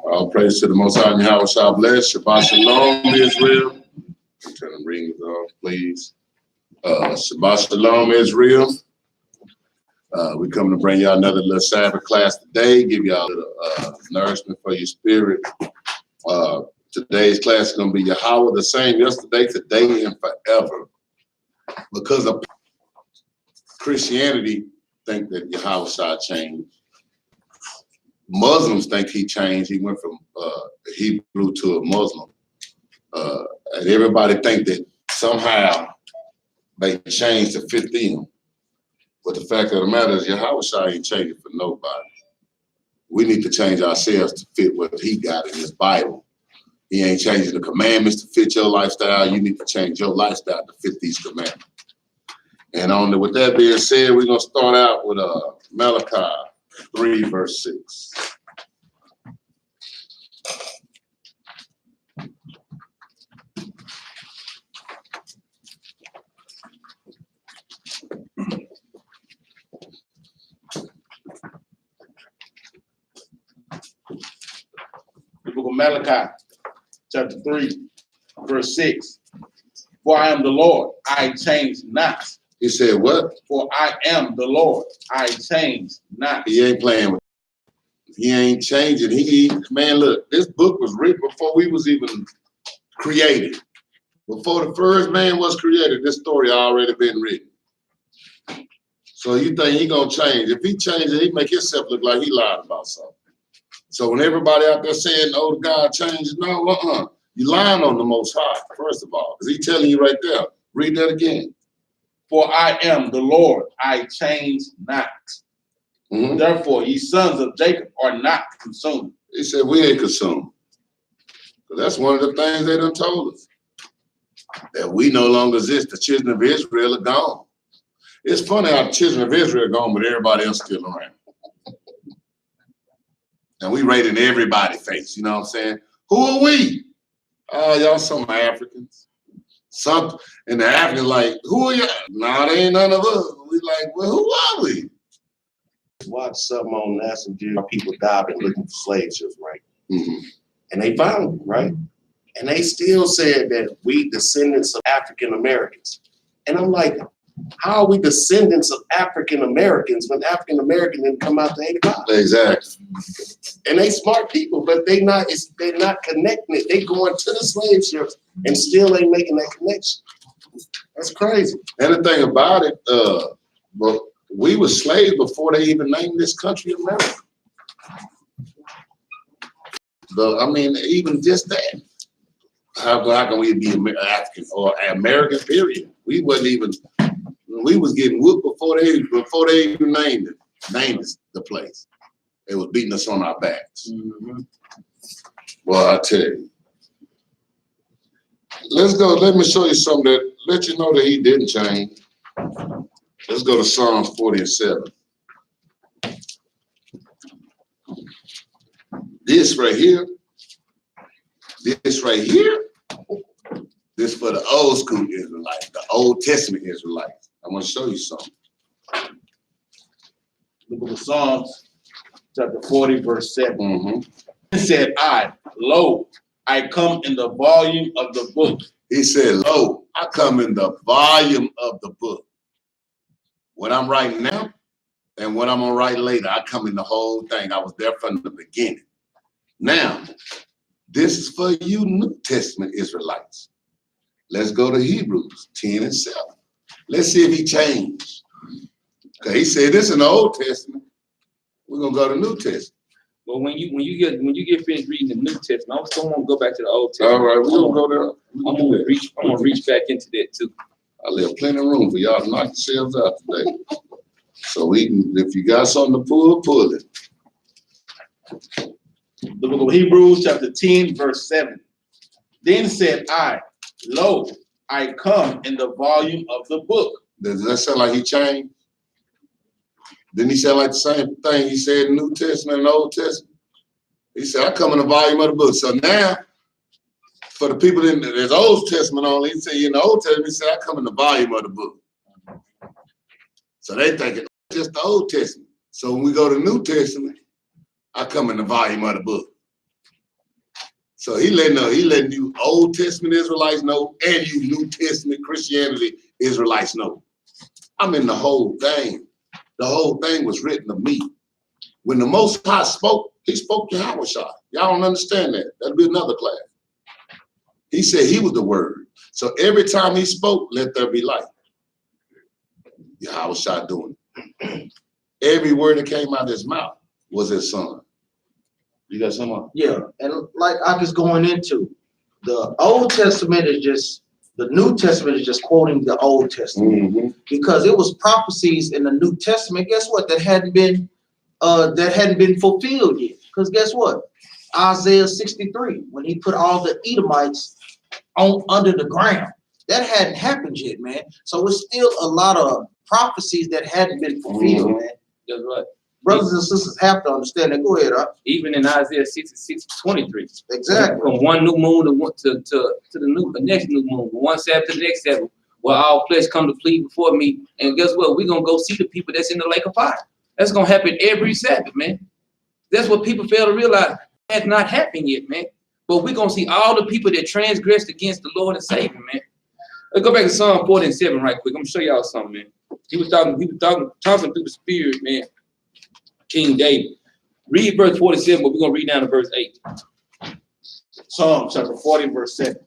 All praise to the Most High Yahawashi bless. Shabbat Shalom, Israel. Turn the rings off, please. Shabbat Shalom, Israel. We come to bring y'all another little Sabbath class today, give y'all a little nourishment for your spirit. Today's class is going to be Yahweh, the same yesterday, today, and forever. Because of Christianity, think that Yahawashi changed. Muslims think he changed. He went from Hebrew to a Muslim. And everybody think that somehow they changed to fit them. But the fact of the matter is Yahawashi ain't changing for nobody. We need to change ourselves to fit what he got in his Bible. He ain't changing the commandments to fit your lifestyle. You need to change your lifestyle to fit these commandments. And with that being said, we're going to start out with Malachi 3, verse 6. The book of Malachi, chapter 3, verse 6. For I am the Lord, I change not. He said what? For I am the Lord, I change not. He ain't playing with it. He ain't changing. Man, look, this book was written before we was even created. Before the first man was created, this story already been written. So you think he gonna change? If he changes, he make himself look like he lied about something. So when everybody out there saying, oh, God changed, no, you lying on the Most High, first of all, because he telling you right there. Read that again. For I am the Lord, I change not. Mm-hmm. Therefore, ye sons of Jacob are not consumed. He said, we ain't consumed. That's one of the things they done told us. That we no longer exist. The children of Israel are gone. It's funny how the children of Israel are gone, but everybody else still around. And we rating everybody's face, you know what I'm saying? Who are we? Oh, y'all some Africans. Some, and the Africans like, who are y'all? Nah, they ain't none of us. We like, well, who are we? Watch something on National Geographic. People diving looking for slave ships, right? Mm-hmm. And they found them, right? And they still said that we descendants of African Americans. And I'm like, how are we descendants of African Americans when African Americans didn't come out to 85? Exactly. And they smart people, but they're not connecting it. They going to the slave ships and still ain't making that connection. That's crazy. And the thing about it, well, we were slaves before they even named this country America. But I mean, even just that. How can we be African or American, period? We wasn't even, we was getting whooped before they even named the place. They was beating us on our backs. Mm-hmm. Well, I tell you. Let's go, let me show you something that let you know that he didn't change. Let's go to Psalms 47. This right here, this for the old school Israelites, the Old Testament Israelites. I want to show you something. The book of Psalms, chapter 40, verse 7. Mm-hmm. He said, lo, I come in the volume of the book. He said, lo, I come in the volume of the book. What I'm writing now and what I'm going to write later, I come in the whole thing. I was there from the beginning. Now, this is for you New Testament Israelites. Let's go to Hebrews 10 and 7. Let's see if he changed. Okay, he said this in the Old Testament. We're gonna go to New Testament. But when you get finished reading the New Testament, I still want to go back to the Old Testament. All right, we're gonna go there. I'm gonna reach back into that too. I leave plenty of room for y'all to knock yourselves out today. So we can, if you got something to pull it. The book of Hebrews, chapter 10, verse 7. Then said I, lo, I come in the volume of the book. Does that sound like he changed? Didn't he sound like the same thing he said in the New Testament and the Old Testament? He said, I come in the volume of the book. So now, for the people in there's Old Testament only, he said in the Old Testament, he said, I come in the volume of the book. So they think it's just the Old Testament. So when we go to the New Testament, I come in the volume of the book. So he letting you Old Testament Israelites know and you New Testament Christianity Israelites know. I mean, the whole thing was written of me. When the Most High spoke, he spoke to Yahawashi. Y'all don't understand that. That'll be another class. He said he was the word. So every time he spoke, let there be light. Yahawashi doing it. Every word that came out of his mouth was his son. You got some? Yeah, and like I was going into, the Old Testament is just, the New Testament is just quoting the Old Testament. Because it was prophecies in the New Testament, guess what, that hadn't been fulfilled yet. Because guess what? Isaiah 63, when he put all the Edomites under the ground, that hadn't happened yet, man. So it's still a lot of prophecies that hadn't been fulfilled, man. That's right. Brothers and sisters have to understand that. Go ahead, Even in Isaiah 66:23. Exactly. From one new moon to the next new moon, from one Sabbath to the next Sabbath, where all flesh come to plead before me. And guess what? We're gonna go see the people that's in the lake of fire. That's gonna happen every Sabbath, man. That's what people fail to realize. That's not happened yet, man. But we're gonna see all the people that transgressed against the Lord and Savior, man. Let's go back to Psalm 47 right quick. I'm gonna show y'all something, man. He was talking through the Spirit, man. King David. Read verse 47, but we're gonna read down to verse 8. Psalm chapter 40, verse 7.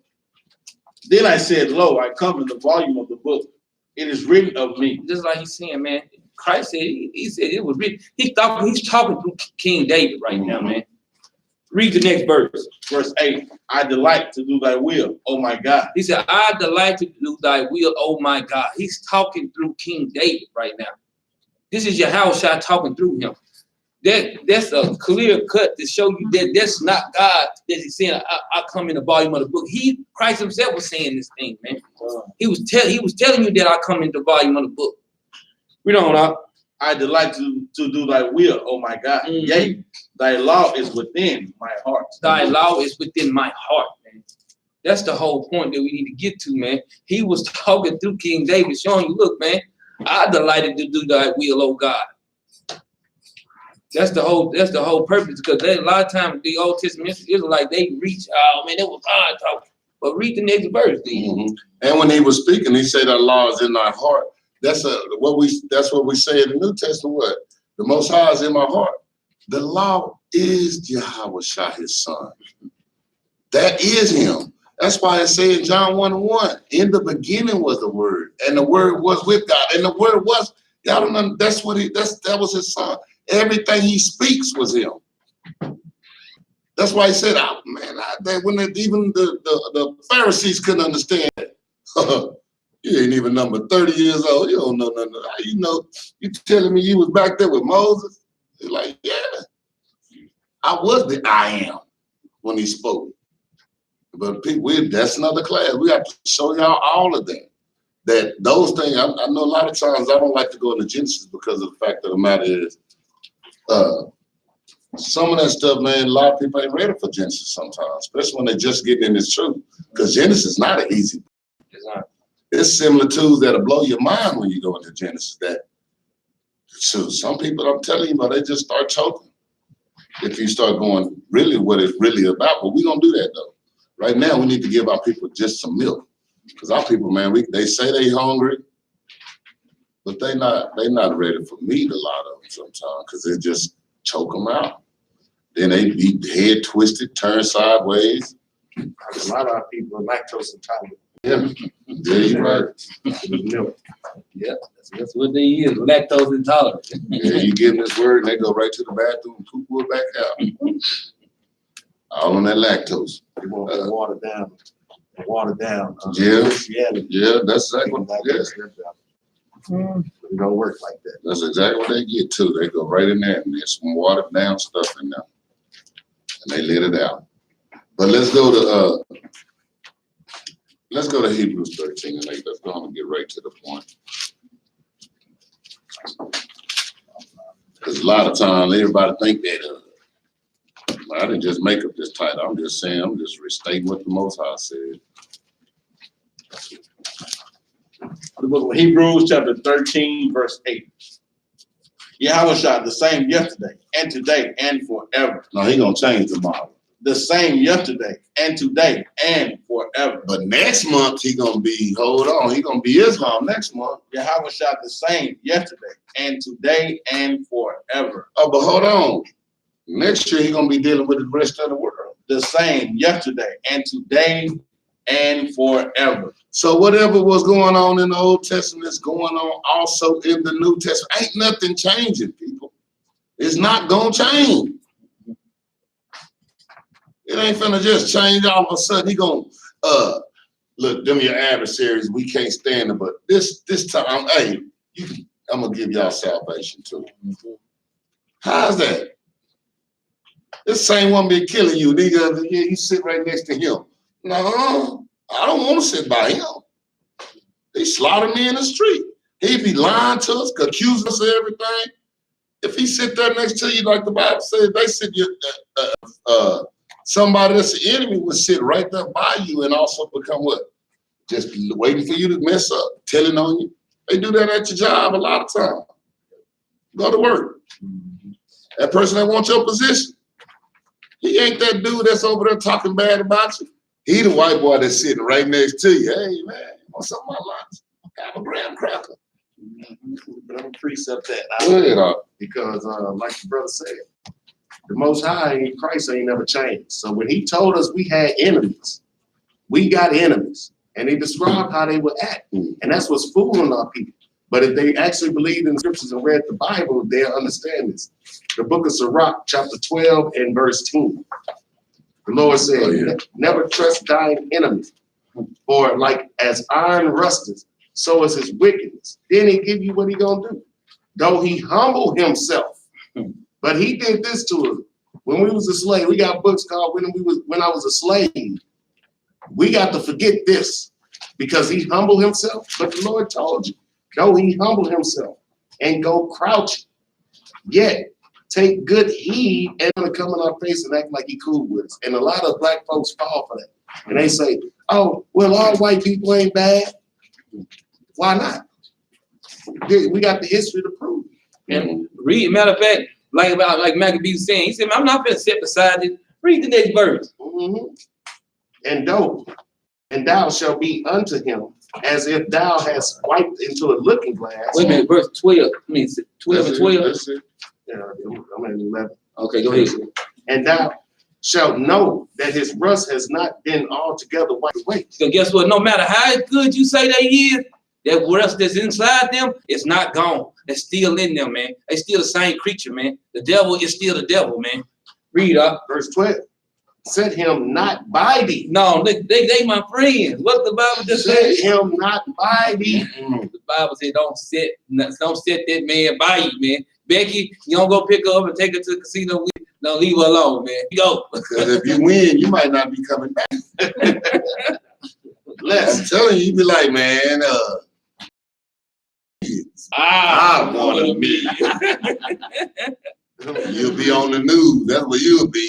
Then I said, lo, I come in the volume of the book. It is written of me. Just like he's saying, man. Christ said, he said it was written. He's talking through King David right now, man. Read the next verse. Verse 8. I delight to do thy will, oh my God. He said, I delight to do thy will, oh my God. He's talking through King David right now. This is Yahawashi talking through him. That's a clear cut to show you that that's not God that he's saying, I come in the volume of the book. Christ himself was saying this thing, man. He was telling you that I come in the volume of the book. We don't. I delight to do thy will, oh my God. Yea, thy law is within my heart. Thy law is within my heart, man. That's the whole point that we need to get to, man. He was talking through King David, showing you, look, man, I delighted to do thy will, oh God. That's the whole purpose, because a lot of times the Old Testament Israelites, they reach, oh man, that was God talking. But read the next verse, And when he was speaking, he said, "Our law is in thy heart." That's what we say in the New Testament. What? The Most High is in my heart. The law is Yahawashi, his son. That is him. That's why it says in John 1:1, in the beginning was the Word, and the Word was with God, and the Word was, y'all don't know, that was his son. Everything he speaks was him. That's why he said, even the Pharisees couldn't understand it. You ain't even number 30 years old. You don't know nothing. You know, you telling me you was back there with Moses? He's like, yeah. I was the I am when he spoke. But people, that's another class. We have to show y'all all of that. That those things, I know a lot of times I don't like to go into Genesis because of the fact of the matter is, some of that stuff, man, a lot of people ain't ready for Genesis sometimes, especially when they're just getting in this truth. Because Genesis is not an easy. It's similar tools that'll blow your mind when you go into Genesis. So some people, I'm telling you, they just start choking. If you start going really what it's really about, but we're gonna do that though. Right now, we need to give our people just some milk, because our people, man, they say they hungry, but they not ready for meat. A lot of them sometimes, because they just choke them out. Then they be head twisted, turn sideways. A lot of our people are lactose intolerant. Yeah, you're right. Milk. Yeah, that's what they is, lactose intolerant. Yeah, you give them this word and they go right to the bathroom and poop it back out. All on that lactose. They want to water down. Yeah. Christianity. Yeah, that's exactly what That they is their job. It don't work like that. That's exactly what they get too. They go right in there and there's some watered down stuff in there. And they let it out. But let's go to Hebrews 13 and 8. Let's go on and get right to the point. Because a lot of times everybody think that I didn't just make up this title. I'm just saying, I'm just restating what the Most High said. The book of Hebrews chapter 13, verse 8. Yahawashi the same yesterday and today and forever. No, he gonna change tomorrow. the same yesterday and today and forever. But next month he gonna be, hold on, he gonna be Islam next month. Yahawashi the same yesterday and today and forever. Oh, but hold on. Next year he gonna be dealing with the rest of the world. The same yesterday and today and forever. So whatever was going on in the Old Testament is going on also in the New Testament. Ain't nothing changing, people. It's not gonna change. It ain't finna just change all of a sudden. He gonna look, them your adversaries, we can't stand them, but this time, hey, I'm gonna give y'all salvation too. How's that? This same one been killing you, nigga. Yeah, you sit right next to him. No, I don't want to sit by him. He slaughtered me in the street. He be lying to us, accusing us of everything. If he sit there next to you, like the Bible says, they sit somebody that's the enemy would sit right there by you and also become what? Just waiting for you to mess up, telling on you. They do that at your job a lot of times. Go to work. That person that wants your position, he ain't that dude that's over there talking bad about you. He the white boy that's sitting right next to you. Hey, man, what's up my lunch? Have a graham cracker. But I'm gonna precept that Go ahead, because, like the brother said, the Most High in Christ ain't never changed. So when he told us we had enemies, we got enemies, and he described how they would act, and that's what's fooling our people. But if they actually believed in the scriptures and read the Bible, they'll understand this. The book of Sirach, chapter 12 and verse 10. The Lord said, never trust thine enemy, for like as iron rusteth, so is his wickedness. Then he give you what he gonna do. Though he humble himself, but he did this to us. When we was a slave, we got books called When I Was a Slave. We got to forget this because he humbled himself. But the Lord told you, though he humble himself and go crouching, yet take good heed and gonna come in our face and act like he cool with us. And a lot of black folks fall for that. And they say, oh, well, all white people ain't bad. Why not? We got the history to prove. And read, matter of fact, like Maccabee was saying, he said, I'm not gonna sit beside it. Read the next verse. And thou shalt be unto him as if thou hast wiped into a looking glass. Wait a minute, verse 12. I mean 12 and 12. Yeah, I'm at 11. Okay, go ahead. And thou shalt know that his rust has not been altogether wiped away. So guess what? No matter how good you say they is, that rust that's inside them, it's not gone. It's still in them, man. They still the same creature, man. The devil is still the devil, man. Read up. Verse 12. Set him not by thee. No, they my friends. What the Bible just Set said? him not by thee. The Bible said don't set that man by you, man. Becky, you don't go pick her up and take her to the casino with. No, leave her alone, man. You go. Because if you win, you might not be coming back. I'm telling you, you be like, man, I wanna be. You'll be on the news. That's where you'll be.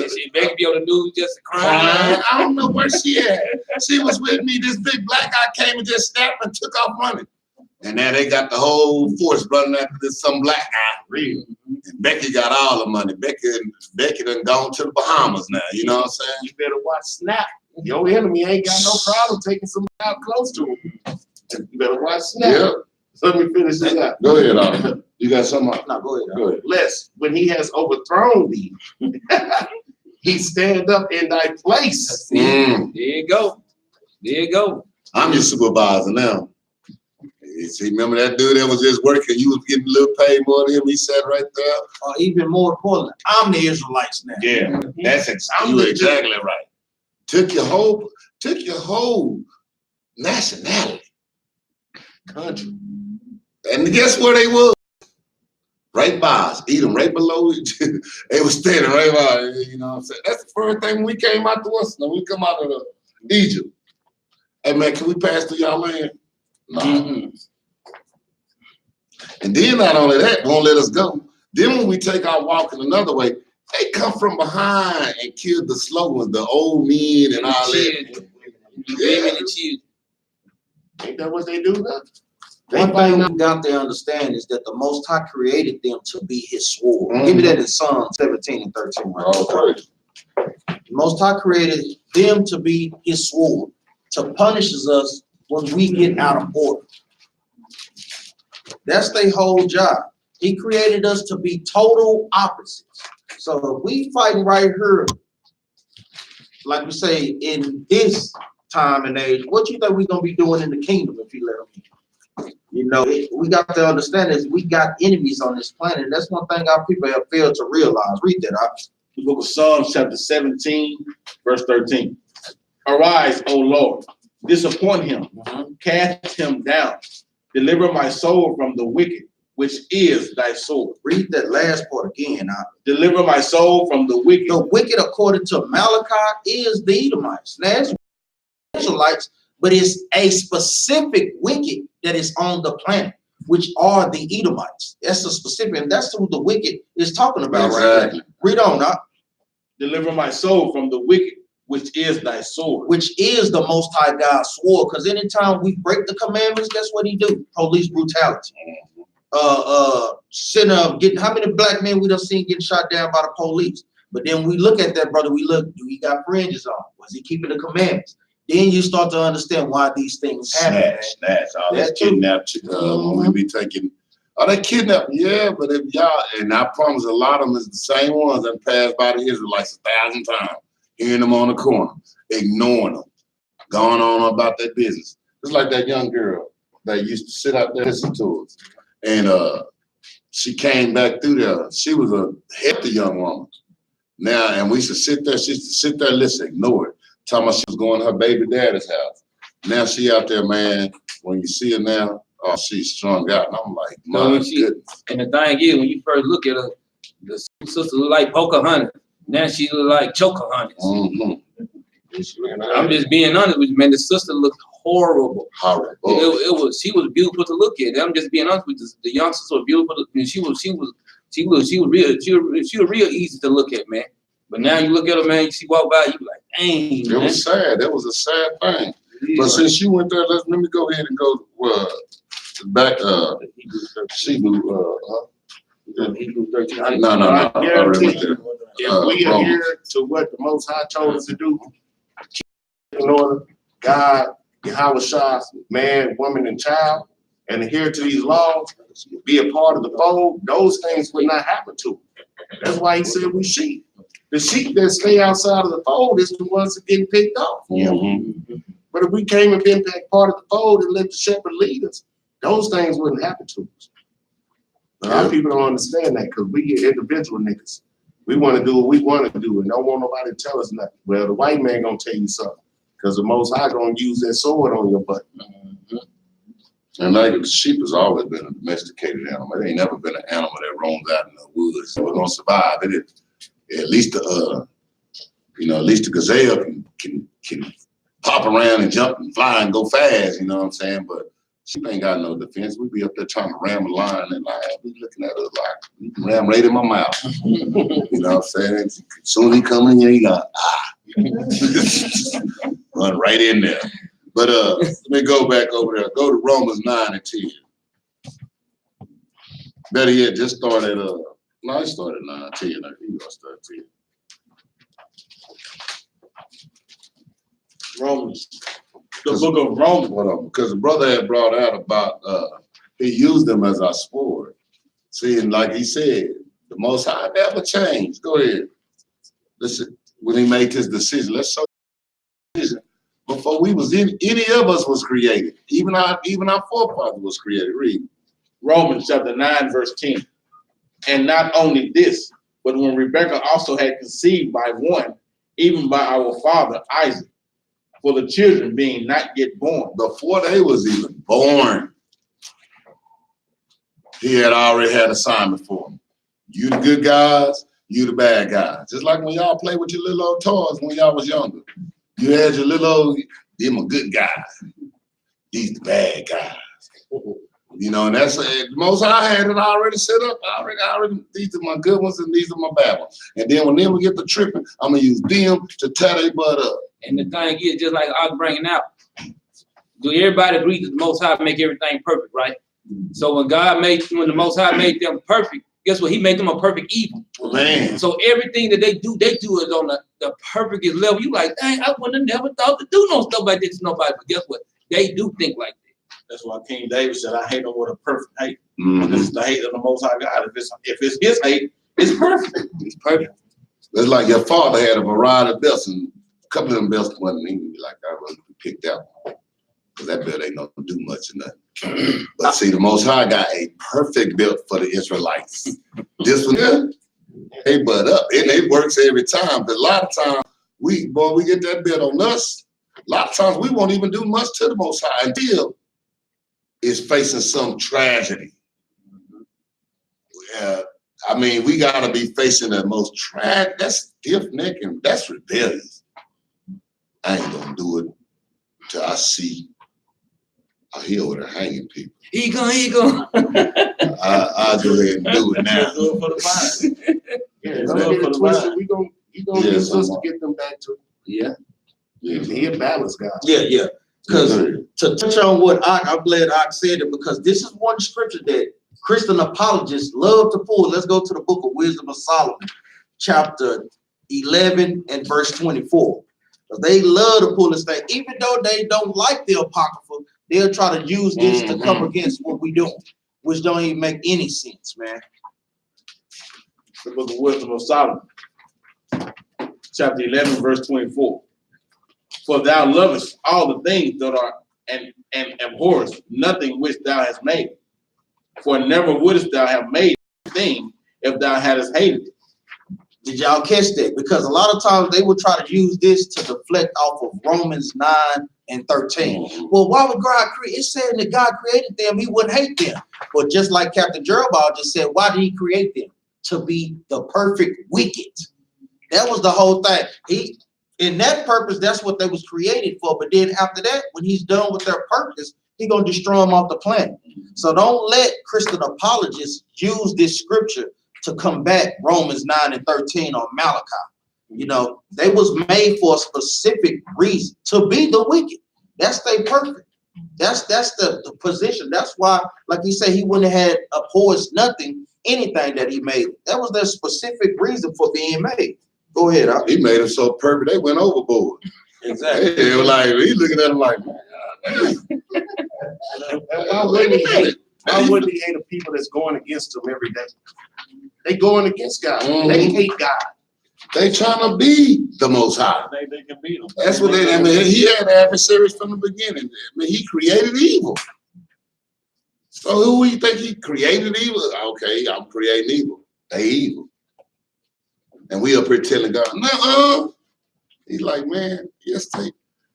She Becky be on the news just crying. I don't know where she at. She was with me. This big black guy came and just snapped and took off running. And now they got the whole force running after this some black guy. Real. And Becky got all the money. Becky done gone to the Bahamas now. You know what I'm saying? You better watch Snap. Your enemy ain't got no problem taking somebody out close to him. You better watch Snap. Yeah. Let me finish this out. Go ahead, Otto. You got something? No, go ahead. Go ahead. Lest when he has overthrown thee, he stand up in thy place. There you go. There you go. I'm your supervisor now. See, remember that dude that was just working? You was getting a little paid more than him. He sat right there. Or even more important, I'm the Israelites now. Yeah, that's exactly right. Took your whole nationality, Country. and guess where they was? Right by us, eat them right below. They was standing right by us, you know what I'm saying? That's the first thing when we came out to us. When we come out of Egypt. Hey man, can we pass through y'all land? No. And then not only that, won't let us go. Then when we take our walking another way, they come from behind and kill the slow ones, the old men and all that. Ain't that what they do now? One thing we got to understand is that the Most High created them to be his sword. Give me that in Psalm 17 and 13. Right? Okay. The Most High created them to be his sword, to punish us when we get out of order. That's their whole job. He created us to be total opposites. So if we fighting right here, like we say, in this time and age, what you think we're gonna be doing in the kingdom if you let them in? You know, we got to understand is we got enemies on this planet. That's one thing our people have failed to realize. Read that out. The book of Psalms, chapter 17, verse 13. Arise, O Lord, disappoint him, cast him down, deliver my soul from the wicked, which is thy sword. Read that last part again. Deliver my soul from the wicked. The wicked, according to Malachi, is the Edomites. Now, it's Israelites, but it's a specific wicked that is on the planet, which are the Edomites. That's a specific, and that's who the wicked is talking about right there. Read on, now. Deliver my soul from the wicked, which is thy sword. Which is the Most High God's sword. Because anytime we break the commandments, guess what he do? Police brutality. Sitting up, getting how many black men we done seen getting shot down by the police? But then we look at that brother. We look, do he got fringes on? Was he keeping the commandments? Then you start to understand why these things happen. Snatch, all that kidnapped. When we be taking, oh, they kidnapped. Yeah, but if y'all, and I promise, a lot of them is the same ones that passed by the Israelites 1,000 times, hearing them on the corner, ignoring them, going on about their business. It's like that young girl that used to sit out there and listen to us, and she came back through there. She was a hefty young woman. Now, and we used to sit there. She used to sit there, listen, ignore it. Talking about she was going to her baby daddy's house. Now she out there, man. When you see her now, oh, she's strung out. And I'm like, my goodness. And the thing is, when you first look at her, the sister look like Pocahontas. Now she look like Chocahontas. I'm just being honest with you, man. The sister looked horrible. Horrible. She was beautiful to look at. I'm just being honest with you. The young sister was beautiful. And she was real easy to look at, man. But now you look at her, man. She walk by, you be like, dang. It was sad. That was a sad thing. But since you went there, let me go ahead and go back. Hebrew 13. No. I guarantee you, if we adhere to what the Most High told us to do, keep in order, God, Yahawashi, man, woman, and child, and adhere to these laws, be a part of the fold, those things would not happen to them. That's why he said we sheep. The sheep that stay outside of the fold is the ones that get picked off. But if we came and been part of the fold and let the shepherd lead us, those things wouldn't happen to us. A lot of people don't understand that because we get individual niggas. We want to do what we want to do and don't want nobody to tell us nothing. Well, the white man gonna tell you something because the Most High gonna use that sword on your butt. And like the sheep has always been a domesticated animal. It ain't never been an animal that roams out in the woods. So we're gonna survive. At least the gazelle can pop around and jump and fly and go fast, you know what I'm saying? But sheep ain't got no defense. We be up there trying to ram a lion and be looking at us like, you can ram right in my mouth. You know what I'm saying? Soon he come in here, he got run right in there. But let me go back over there. Go to Romans 9 and 10. Better yet, just start at no, I started 9, 10. You gonna start 10. Romans. The book of Romans. Hold on, because the brother had brought out about he used them as our sword. See, and like he said, the Most High never changed. Go ahead. Listen, when he made his decision, let's show decision. Before we was in, any of us was created. Even our forefather was created. Read. Romans chapter 9, verse 10. And not only this, but when Rebekah also had conceived by one, even by our father Isaac, for the children being not yet born. Before they was even born, he had already had assignment for them. You the good guys, you the bad guys. Just like when y'all play with your little old toys when y'all was younger. You had your little old, them a good guys. These the bad guys. You know, and that's Most High had it already set up. Already, these are my good ones and these are my bad ones. And then when them get the tripping, I'm gonna use them to tear their butt up. And the thing is, just like I was bringing out, do everybody agree that the Most High make everything perfect, right? So when the Most High made them perfect, guess what? He made them a perfect evil. Man. So everything that they do it on the perfect level. You like, dang, I wouldn't have never thought to do no stuff like this to nobody. But guess what? They do think like that. That's why King David said, I hate them with a perfect hate. Mhm. This is the hate of the Most High God. If it's his hate, it's perfect. It's perfect. It's like your father had a variety of belts, and a couple of them belts wasn't even like I really picked out. Because that belt ain't gonna do much or nothing. But see, the Most High got a perfect belt for the Israelites. This one here, they butt up, and it works every time. But a lot of times, we get that belt on us. A lot of times, we won't even do much to the Most High until it's facing some tragedy. I mean, we gotta be facing the most tragic. That's stiff-neck and that's rebellious. I ain't gonna do it till I see a hill with her hanging people. He gonna. I'll go ahead and do it now. Do it for the vine. Yeah, Do don't it get for it the twisted. vine. We gonna Yeah, use us to someone. get them back to Yeah. he a balanced guy. Yeah. Because to touch on what I'm glad Ak said it, because this is one scripture that Christian apologists love to pull. Let's go to the book of Wisdom of Solomon, chapter 11 and verse 24. They love to pull this thing, even though they don't like the Apocrypha, they'll try to use this to come against what we doing, which don't even make any sense, man. The book of Wisdom of Solomon, chapter 11, verse 24. For thou lovest all the things that are and abhorrest nothing which thou hast made. For never wouldst thou have made a thing if thou hadst hated it. Did y'all catch that? Because a lot of times they will try to use this to deflect off of Romans 9 and 13. Well, why would God create? It's saying that God created them, he wouldn't hate them. But just like Captain Jeremiah just said, why did he create them? To be the perfect wicked. That was the whole thing. In that purpose, that's what they was created for. But then after that, when he's done with their purpose, he's going to destroy them off the planet. So don't let Christian apologists use this scripture to combat Romans 9 and 13 or Malachi. You know, they was made for a specific reason, to be the wicked. That's their purpose. That's the position. That's why, like he said, he wouldn't have had abhors nothing, anything that he made. That was their specific reason for being made. Go ahead. He made them so perfect, they went overboard. Exactly. They were like, he looking at him like, man, Why wouldn't he hate? Why wouldn't he hate the people that's going against him every day? They going against God. They hate God. they trying to be the Most High. They can beat them. That's what they, I mean, he had adversaries from the beginning. I mean, he created evil. So who you think he created evil? Okay, I'm creating evil. They evil. And we up here telling God, no. He's like, man, yes,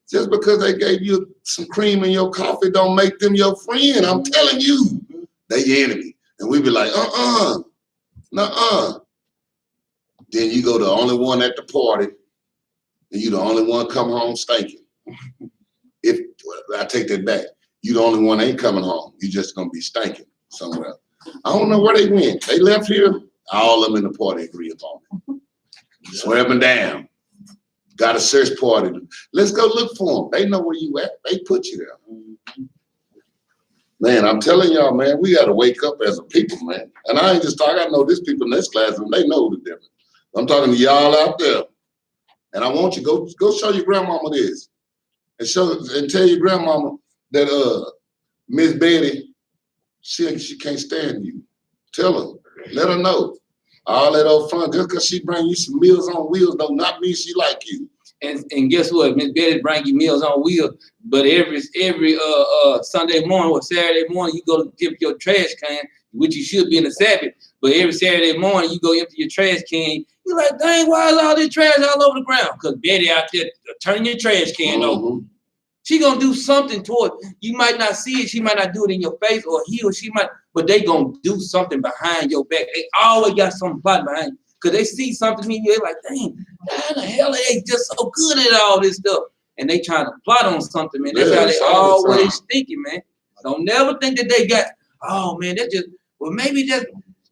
just because they gave you some cream in your coffee don't make them your friend. I'm telling you, they your enemy. And we be like, nuh-uh. Then you go the only one at the party, and you the only one come home stinking. I take that back. You the only one ain't coming home. You just gonna be stinking somewhere else. I don't know where they went. They left here. All of them in the party agree upon it. Swear them down. Got a search party. Let's go look for them. They know where you at. They put you there. Man, I'm telling y'all, man, we got to wake up as a people, man. And I ain't just talking. I know this people in this classroom. They know the difference. I'm talking to y'all out there. And I want you to go show your grandmama this. And tell your grandmama that Miss Betty, she can't stand you. Tell her. Let her know. All that old fun, just because she bring you some meals on wheels, don't not mean she like you. And guess what? Miss Betty bring you meals on wheels, but every Sunday morning or Saturday morning, you go to dip your trash can, which you should be in the Sabbath. But every Saturday morning, you go empty your trash can. You're like, dang, why is all this trash all over the ground? Because Betty out there turning your trash can over. She gonna do something toward it. You might not see it. She might not do it in your face, or he or she might, but they gonna do something behind your back. They always got something plotting behind you. Because they see something in you, they're like, dang, how the hell are they just so good at all this stuff? And they trying to plot on something, man. That's how they always thinking, man. Don't never think that they got, oh, man, that's just, well, maybe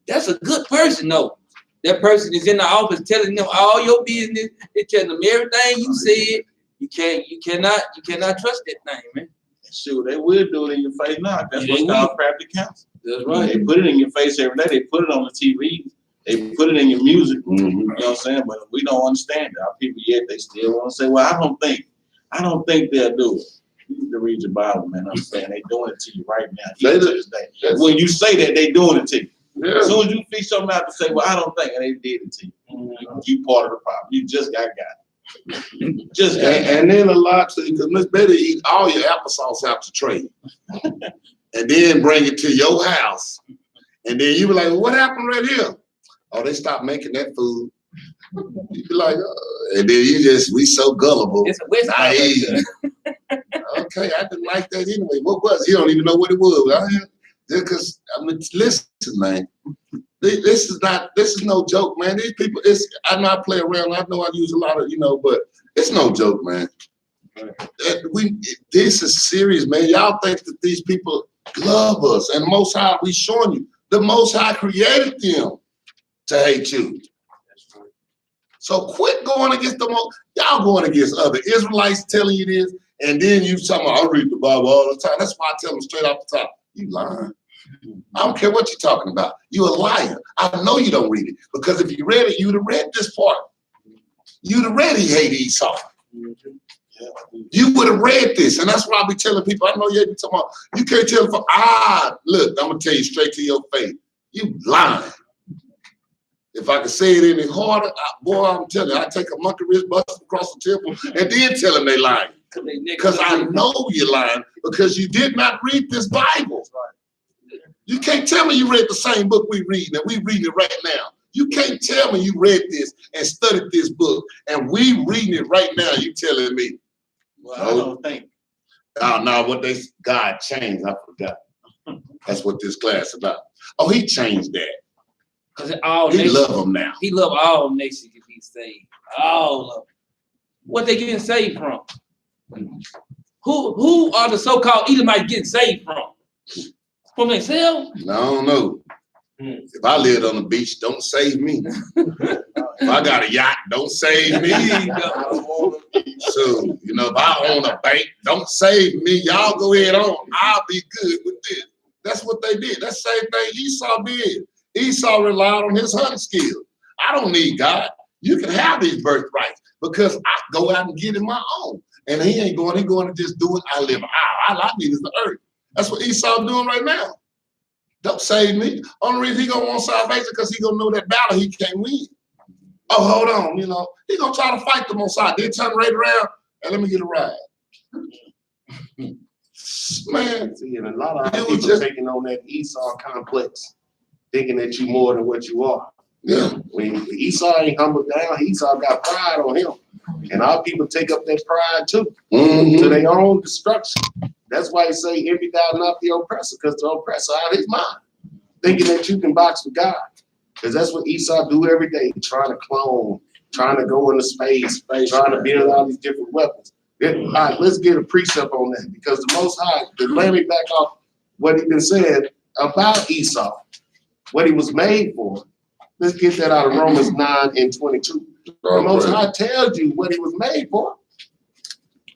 that's a good person. No, that person is in the office telling them all your business. They're telling them everything you said. You cannot trust that thing, man. Shoot, they will do it in your face now. That's what's called crafty counsel. That's right. They put it in your face every day. They put it on the TV. They put it in your music. Mhm. You know what I'm saying? But we don't understand it. Our people yet they still want to say, well, I don't think they'll do it. You need to read your Bible, man. I'm saying they doing it to you right now. They Even to do. this day. When you say that, they doing it to you. Yeah. As soon as you figure something out to say, well, I don't think, and they did it to you. You part of the problem. You just got. Just got. And then a lot to because Miss Betty eat all your applesauce out the tray, and then bring it to your house, and then you be like, "What happened right here?" Oh, they stopped making that food. You be like, and then we so gullible. It's a West Naive. Okay, I didn't like that anyway. What was it? You don't even know what it was. Because listen, man. This is no joke, man. These people, I know I play around. I know I use a lot of, but it's no joke, man. This is serious, man. Y'all think that these people love us, and the Most High, we showing you, the Most High created them to hate you. So quit going against y'all going against other Israelites telling you this, and then you talking about, I read the Bible all the time. That's why I tell them straight off the top, you lying. I don't care what you're talking about. You're a liar. I know you don't read it, because if you read it, you'd have read this part. You'd have read he hated Esau. You would have read this, and that's why I be telling people, I know you be talking about, you can't tell them, look, I'm going to tell you straight to your face, you lying. If I could say it any harder, boy, I'm telling you, I take a monkey wrist, bust across the temple, and then tell them they lying. Because I know you're lying, because you did not read this Bible. You can't tell me you read the same book we read, and we reading it right now. You can't tell me you read this and studied this book, and we reading it right now. You telling me? Well, I don't think. Oh, no, God changed. I forgot. That's what this class about. Oh, he changed that. Because all He nations, love them now. he love all nations to be saved. All of them. What they getting saved from? Who are the so-called Edomites getting saved from? From themselves? I don't know. If I lived on the beach, don't save me. If I got a yacht, don't save me. So, if I own a bank, don't save me. Y'all go ahead on. I'll be good with this. That's what they did. That's the same thing Esau did. Esau relied on his hunting skill. I don't need God. You can have these birthrights because I go out and get it my own. And he going to just do it. I live out. All I need is the earth. That's what Esau doing right now. Don't save me. Only reason he gonna want salvation because he gonna know that battle he can't win. Oh, hold on, he gonna try to fight the Messiah. Then turn right around and let me get a ride. Man, See, and a lot of people taking on that Esau complex, thinking that you more than what you are. Yeah. When Esau ain't humbled down, Esau got pride on him. And our people take up that pride too, to their own destruction. That's why he say, envy thou not the oppressor, because the oppressor out of his mind, thinking that you can box with God. Because that's what Esau do every day, trying to clone, trying to go into space, trying to build all these different weapons. All right, let's get a precept on that, because the Most High, to let me back off what he been saying about Esau, what he was made for. Let's get that out of Romans 9:22. The Most High tells you what he was made for.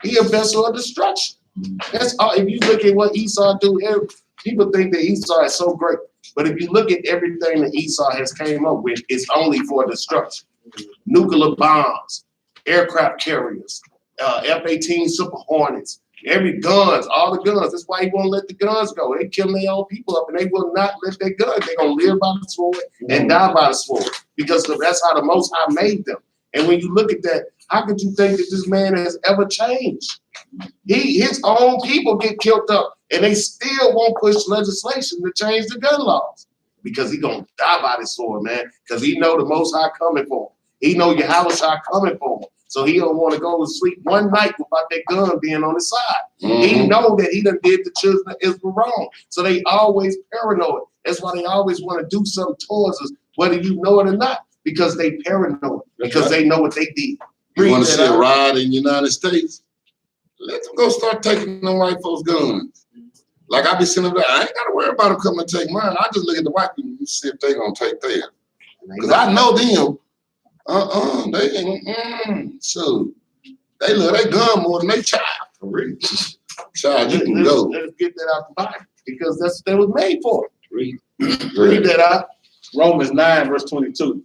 He a vessel of destruction. That's all. If you look at what Esau do, people think that Esau is so great. But if you look at everything that Esau has came up with, it's only for destruction. Nuclear bombs, aircraft carriers, F-18 Super Hornets, every guns, all the guns. That's why he won't let the guns go. They killing their own people up, and they will not let their guns. They're gonna live by the sword and die by the sword, because that's how the Most High made them. And when you look at that, how could you think that this man has ever changed? His own people get killed up, and they still won't push legislation to change the gun laws, because he gonna die by the sword, man. Because he know the Most High coming for him. He know Yahawashi coming for him. So he don't want to go to sleep one night without that gun being on his side. He know that he done did the children of Israel wrong. So they always paranoid. That's why they always want to do something towards us, whether you know it or not, because they paranoid, because they know what they did. You want to see a riot in the United States? Let them go start taking them white folks' guns. Like I be sitting there, I ain't got to worry about them coming and take mine. I just look at the white people and see if they going to take theirs. Because I know them. They ain't, so they love their gun more than they child. For real. Child, you can go. Let's get that out the Bible, because that was made for. Read. Read that out. Romans 9, verse 22.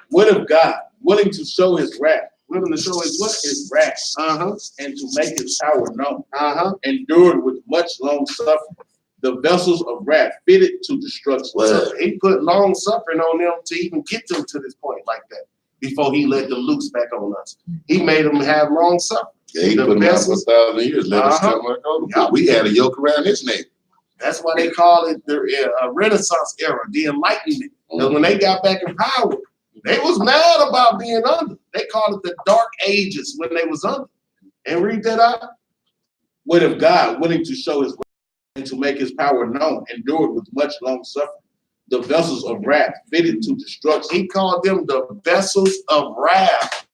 What if God, willing to show his wrath, Willing to show his what? his wrath, Uh-huh. and to make his power known, Uh-huh. endured with much long suffering the vessels of wrath fitted to destruction. Well, he put long suffering on them to even get them to this point like that before he let them loose back on us. He made them have long suffering. Yeah, he The put him out for vessels- 1,000 years. Let us come back over. Yeah. We had a yoke around his neck. That's why they call it the Renaissance era, the Enlightenment. Because when they got back in power, they was mad about being under. They called it the Dark Ages when they was under. And read that out. What if God, willing to show his wrath and to make his power known, endured with much long suffering the vessels of wrath fitted to destruction? He called them the vessels of wrath,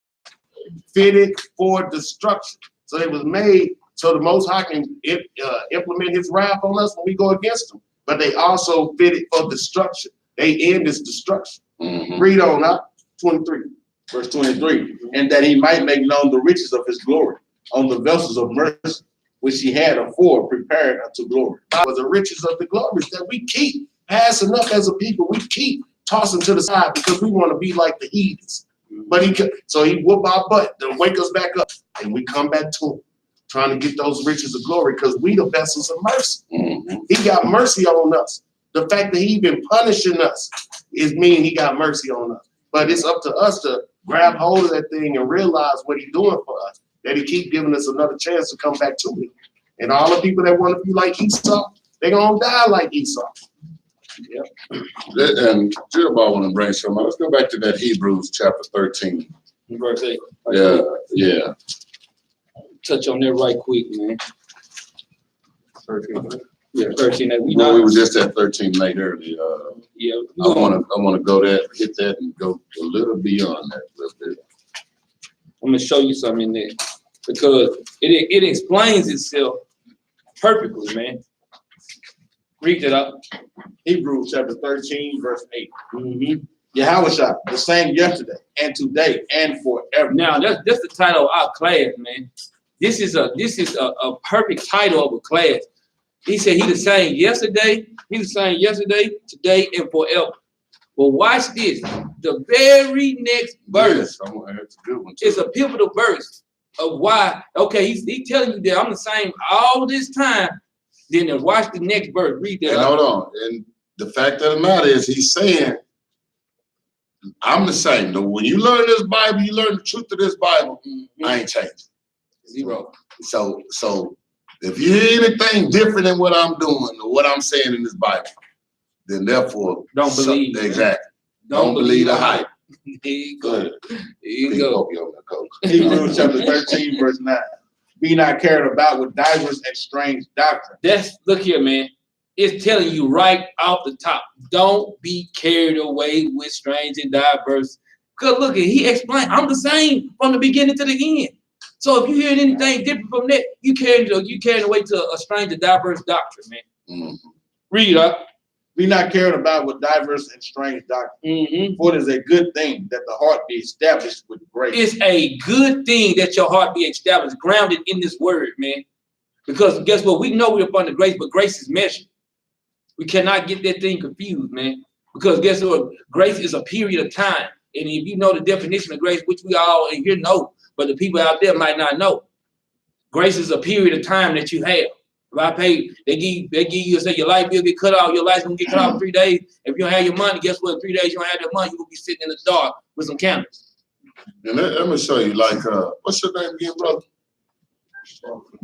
fitted for destruction. So it was made so the Most High can implement his wrath on us when we go against them. But they also fitted for destruction. They end this destruction. Read on up, 23. Verse 23, and that he might make known the riches of his glory on the vessels of mercy, which he had afore prepared unto glory. That was the riches of the glories that we keep passing up as a people. We keep tossing to the side because we want to be like the heathens. But he whoop our butt, then wake us back up, and we come back to him, trying to get those riches of glory because we the vessels of mercy. He got mercy on us. The fact that he been punishing us is mean he got mercy on us. But it's up to us to grab hold of that thing and realize what he's doing for us, that he keep giving us another chance to come back to him. And all the people that want to be like Esau, they're going to die like Esau. And Jeremiah want to bring something. Let's go back to that Hebrews chapter 13. Verse 8. Yeah. Touch on that right quick, man. 13. We We were just at 13 earlier. Yeah. I want to go there, hit that, and go a little beyond that a little bit. I'm gonna show you something in there because it explains itself perfectly, man. Read it up. Hebrews chapter 13, verse 8. Yahawashi, the same yesterday and today and forever. Now that's the title of our class, man. This is a perfect title of a class. He said he the same yesterday, today, and forever. But watch this. The very next verse That's a good one too. is a pivotal verse of why. Okay, he's telling you that I'm the same all this time. Then watch the next verse. Read that. And hold on. And the fact of the matter is, he's saying, I'm the same. When you learn this Bible, you learn the truth of this Bible. I ain't changing. Zero. So if you hear anything different than what I'm doing or what I'm saying in this Bible, then therefore Don't believe. Exactly. Don't believe the hype. Here you Go go. ahead. Here you go. Coach. Hebrews chapter 13, verse 9. Be not carried about with divers and strange doctrines. Look here, man. It's telling you right off the top. Don't be carried away with strange and diverse. Because look, he explained, I'm the same from the beginning to the end. So if you hear anything different from that, you carrying away to a strange and diverse doctrine, man. Read up. Be not carried about with diverse and strange doctrines. For it is a good thing that the heart be established with grace. It's a good thing that your heart be established, grounded in this word, man. Because guess what? We know we're upon the grace, but grace is measured. We cannot get that thing confused, man. Because guess what? Grace is a period of time. And if you know the definition of grace, which we all in here know, but the people out there might not know. Grace is a period of time that you have. If I pay, they give you, say your light bill get cut off, your light's gonna get cut off in 3 days. If you don't have your money, guess what? In 3 days you don't have that money, you're gonna be sitting in the dark with some candles. And let me show you, like, what's your name again, brother?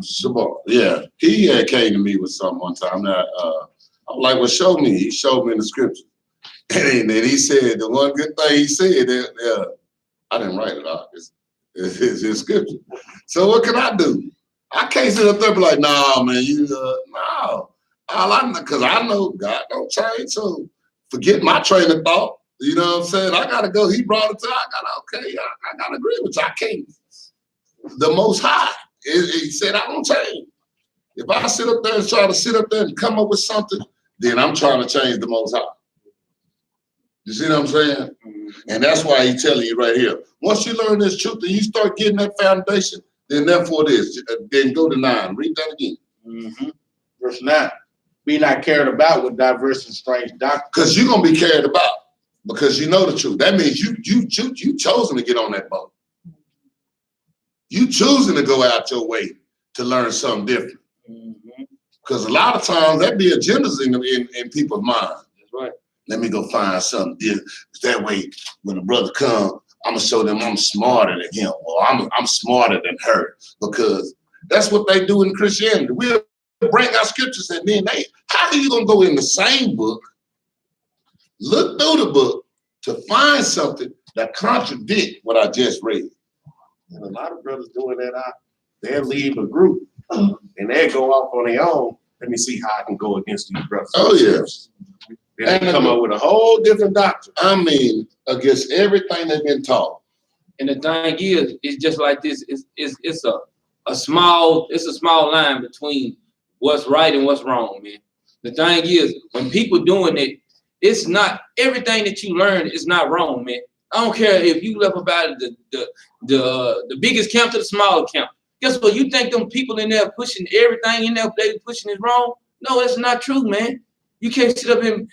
Shabbat. Yeah, he came to me with something one time. That I'm like, well, show me. He showed me in the scripture, and then he said the one good thing he said that I didn't write it out. It's his scripture. So what can I do? I can't sit up there and be like, nah, man, no. All I know, because I know God don't change. So forget my train of thought. You know what I'm saying? I gotta go. He brought it to. I gotta agree with you. I can't. The Most High. He said I don't change. If I sit up there and try to sit up there and come up with something, then I'm trying to change the Most High. You see what I'm saying? And that's why he's telling you right here. Once you learn this truth and you start getting that foundation, then therefore it is. Then go to 9. Read that again. Verse 9. Be not carried about with diverse and strange doctrines. Because you're going to be carried about. Because you know the truth. That means you chosen to get on that boat. You choosing to go out your way to learn something different. Because a lot of times that be agendas in people's minds. That's right. Let me go find something different. That way, when the brother come, I'm gonna show them I'm smarter than him, or I'm smarter than her. Because that's what they do in Christianity. We'll bring our scriptures and then how are you gonna go in the same book, look through the book to find something that contradicts what I just read? And a lot of brothers doing that, they'll leave a group and they'll go off on their own. Let me see how I can go against these brothers. Oh, yes. Then they come up with a whole different doctrine. I mean, against everything they've been taught. And the thing is, it's just like this. It's a small line between what's right and what's wrong, man. The thing is, when people doing it, it's not everything that you learn is not wrong, man. I don't care if you left about the biggest camp to the smaller camp. Guess what? You think them people in there pushing everything in there they pushing is wrong? No, that's not true, man. You can't sit up and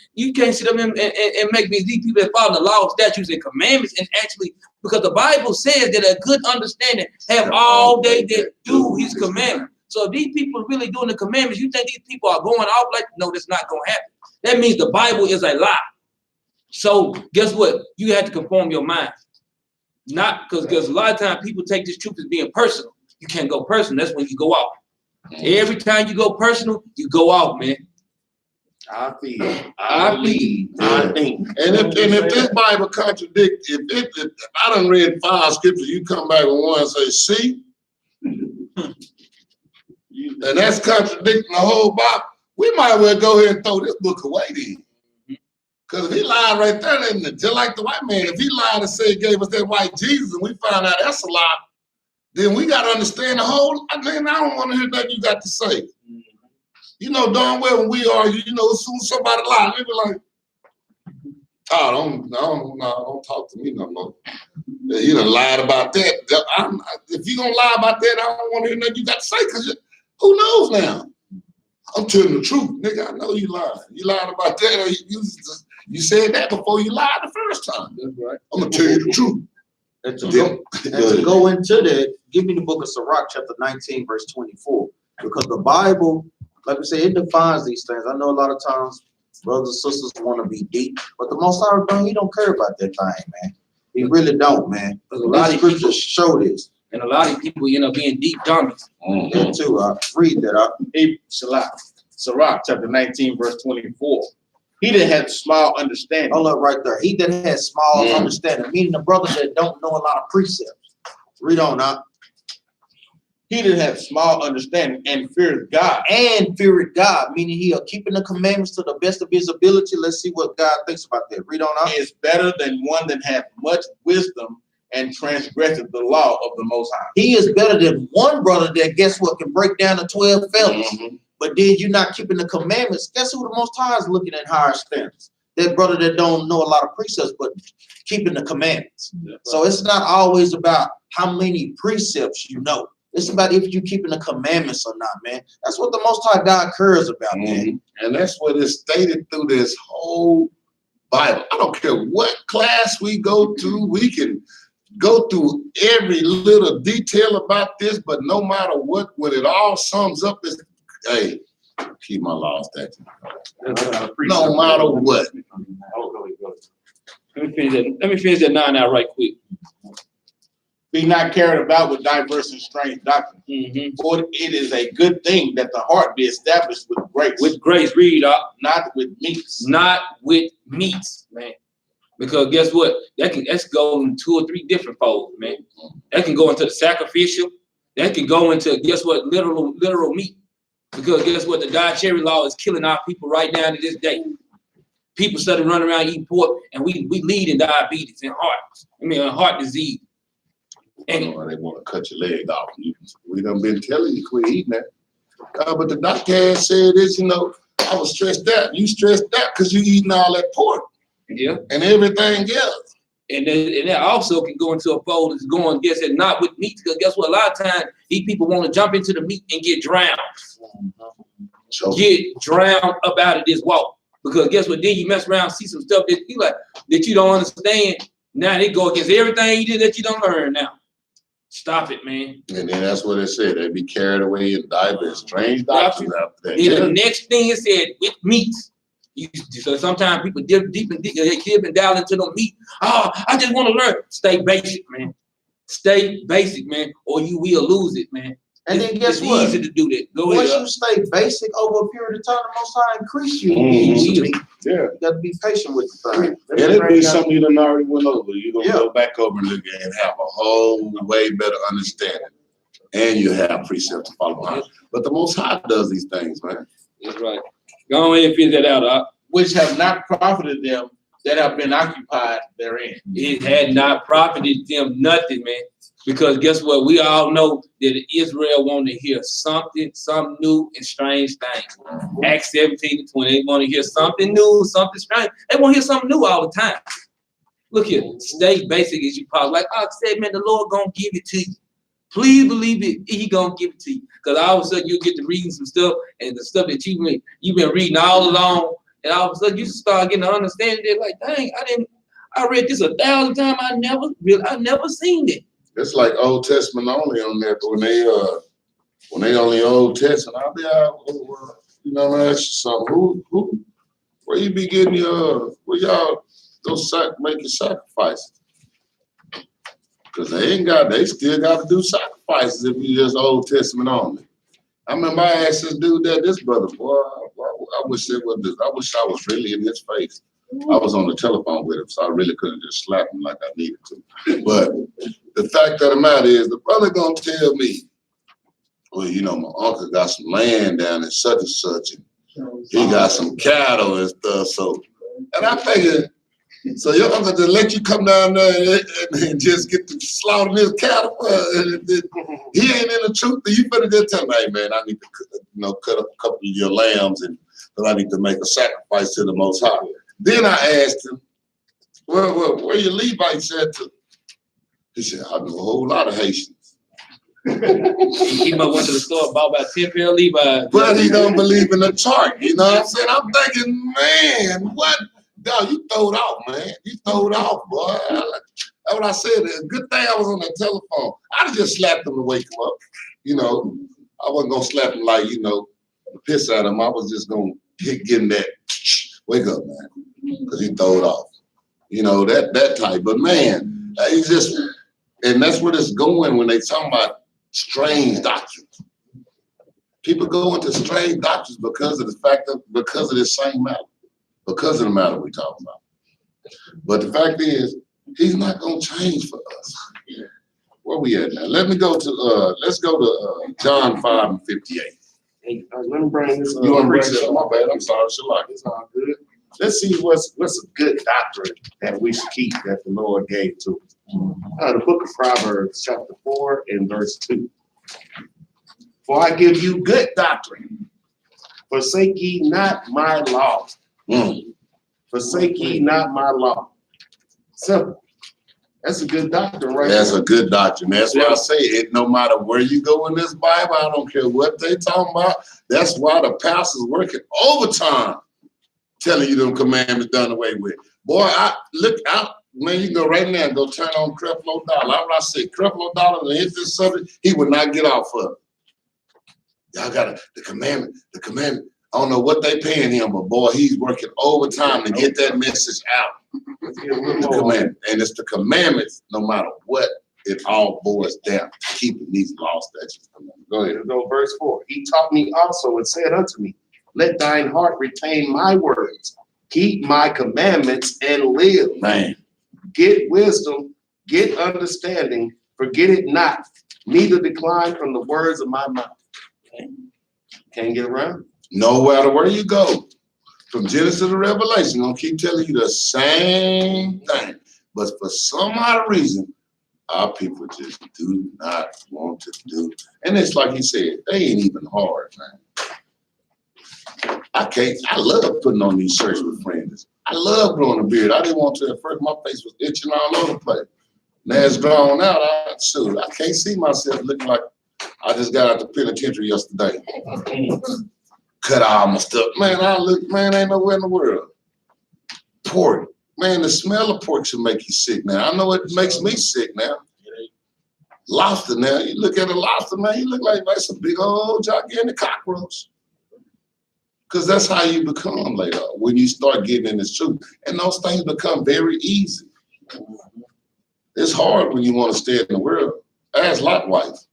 make these people that follow the law, statutes, and commandments, and actually, because the Bible says that a good understanding have all they that do his commandments. So if these people are really doing the commandments, you think these people are going off like, no, that's not going to happen. That means the Bible is a lie. So guess what? You have to conform your mind. Not because a lot of times people take this truth as being personal. You can't go personal. That's when you go off. Every time you go personal, you go off, man. I feel, I believe, I think. And if this Bible contradicts, if I done read 5 scriptures, you come back with one and say, see? And that's contradicting the whole Bible. We might well go ahead and throw this book away then. Because if he lied right there, then just like the white man, if he lied and said he gave us that white Jesus and we found out that's a lie, then we got to understand the whole, I don't want to hear nothing you got to say. You know darn well when we argue, as soon as somebody lies, we be like, oh, don't talk to me no more. You done lied about that. If you gonna lie about that, I don't want to hear nothing you got to say, because who knows now? I'm telling the truth, nigga. I know you lied. You lied about that, or you said that before you lied the first time. That's right. I'm gonna tell you the truth. And to go into that, give me the book of Sirach, chapter 19, verse 24. Because the Bible, like we say, it defines these things. I know a lot of times brothers and sisters want to be deep, but the Most High, he don't care about that thing, man. He really don't, man. Because a lot of scriptures show this. And a lot of people, being deep dummies. That too. I read that. Sirach, chapter 19, verse 24. He that had small understanding. Hold up right there. He that has small understanding, meaning the brothers that don't know a lot of precepts. Read on now. He that hath small understanding and feareth God. And feareth God, meaning he are keeping the commandments to the best of his ability. Let's see what God thinks about that. Read on now. Is better than one that hath much wisdom and transgresseth the law of the Most High. He is better than one brother that, guess what, can break down the 12 fellas. But then you're not keeping the commandments. Guess who the Most High is looking at higher standards? That brother that don't know a lot of precepts, but keeping the commandments. So it's not always about how many precepts you know. It's about if you keeping the commandments or not, man. That's what the Most High God cares about, man. And that's what is stated through this whole Bible. I don't care what class we go to, we can go through every little detail about this, but no matter what it all sums up is, hey, keep my law statute. No matter what. Let me finish that 9 out right quick. Be not carried about with diverse and strange doctrine. For it is a good thing that the heart be established with grace. With grace, read up. Not with meats. Not with meats, man. Because guess what? That's go in 2 or 3 different folds, man. That can go into the sacrificial. That can go into, guess what, literal meat. Because guess what? The dietary law is killing our people right now to this day. People started running around eating pork, and we lead in diabetes and heart disease. And they want to cut your leg off. We done been telling you quit eating that. But the doctor has said this, I was stressed out. You stressed out because you eating all that pork. Yeah. And everything else. And that also can go into a fold that's going, guess it, not with meat. Because guess what? A lot of times, these people want to jump into the meat and get drowned. Get drowned up out of this walk. Because guess what? Then you mess around, see some stuff that you don't understand. Now they go against everything you did that you don't learn now. Stop it, man. And then that's what it said. They be carried away in diverse strange doctrines after that. Then the next thing it said, with meats. So sometimes people dip and down into the meat. Oh, I just want to learn. Stay basic, man. Stay basic, man, or you will lose it, man. And then guess what? It's easy to do that. Go Once ahead. you stay basic over a period of time, the Most High increase you. Yeah. You got to be patient with the thing. It'll be something you done already went over. You're gonna Yeah. go back over and look at it and have a whole way better understanding. And you have precepts to follow behind. But the Most High does these things, man. That's right. Go ahead and figure that out. Which have not profited them that have been occupied therein. It had not profited them nothing, man. Because guess what? We all know that Israel want to hear something new and strange things. Acts 17-20, they want to hear something new, something strange. They want to hear something new all the time. Look here, stay basic as you possibly. Like I said, man, the Lord gonna give it to you. Please believe it, He gonna give it to you. Because all of a sudden you get to reading some stuff, and the stuff that you've been reading all along, and all of a sudden you start getting to understand it. Like, dang, I read this 1,000 times. I never seen it. It's like Old Testament only on there, but when they only Old Testament, I'll be out. You know, man, ask you something. Where you be getting where y'all go make your sacrifices? Because they still got to do sacrifices if you just Old Testament only. I remember I asked this dude this brother, boy, I wish it was this. I wish I was really in his face. I was on the telephone with him, so I really couldn't just slap him like I needed to. But the fact of the matter is, the brother gonna tell me, well, you know, my uncle got some land down in such and such, and he got some cattle and stuff. So, and I figured, so your uncle just let you come down there and just get to slaughter his cattle? He ain't in the truth. You better just tell him, hey man, I need to cut up a couple of your lambs, and I need to make a sacrifice to the Most High. Then I asked him, well, where your Levites at to? He said, I know a whole lot of Haitians. He might went to the store, bought about 10 pair of Levi's. But he don't believe in the chart, you know what I'm saying? I'm thinking, man, what? Dog, you throw it off, man. You throw it off, boy. That's what I said. A good thing I was on that telephone. I'd have just slapped him to wake him up. You know, I wasn't going to slap him like, the piss out of him. I was just going to get him that, wake up, man. Because he throw it off. You know, that type. But, man, he's just, and that's where it's going when they talking about strange doctrines. People go into strange doctrines because of this same matter. Because of the matter we're talking about. But the fact is, he's not going to change for us. Where we at now? Let's go to John 5:58. Hey, let me bring this. You want to bring this up? My bad. I'm sorry. It's all good. Let's see what's a good doctrine that we should keep that the Lord gave to us. The book of Proverbs, chapter 4 and verse 2. For I give you good doctrine. Forsake ye not my law. Forsake ye not my law. Simple. That's a good doctrine, right? That's a good doctrine. That's why I say it. No matter where you go in this Bible, I don't care what they talking about. That's why the pastor's working overtime, telling you them commandments done away with. Boy, look out, man. You can go right now and go turn on Creflo Dollar. That's what I say. Creflo Dollar and hit this subject, he would not get off of it. Y'all got the commandment. I don't know what they paying him, but boy, he's working overtime to get that message out. The commandment. And it's the commandments, no matter what, it all boils down to keeping these law statutes. Go ahead. Go verse 4. He taught me also and said unto me, let thine heart retain my words, keep my commandments and live. Man. Get wisdom, get understanding, forget it not, neither decline from the words of my mouth. Can't get around. No matter where you go, from Genesis to Revelation, I'm gonna keep telling you the same thing. But for some odd reason, our people just do not want to do. And it's like he said, they ain't even hard, man. I love putting on these shirts with friends. I love growing a beard. I didn't want to at first. My face was itching all over the place. Now it's drawn out. I can't see myself looking like I just got out the penitentiary yesterday. cut all my stuff. Man, I look, man, ain't nowhere in the world. Pork. Man, the smell of pork should make you sick now. I know it makes me sick now. Lobster now, you look at a lobster, man, you look like that's a big old gigantic cockroach. Because that's how you become later when you start getting in this truth. And those things become very easy. It's hard when you want to stay in the world. Ask Lot's wife.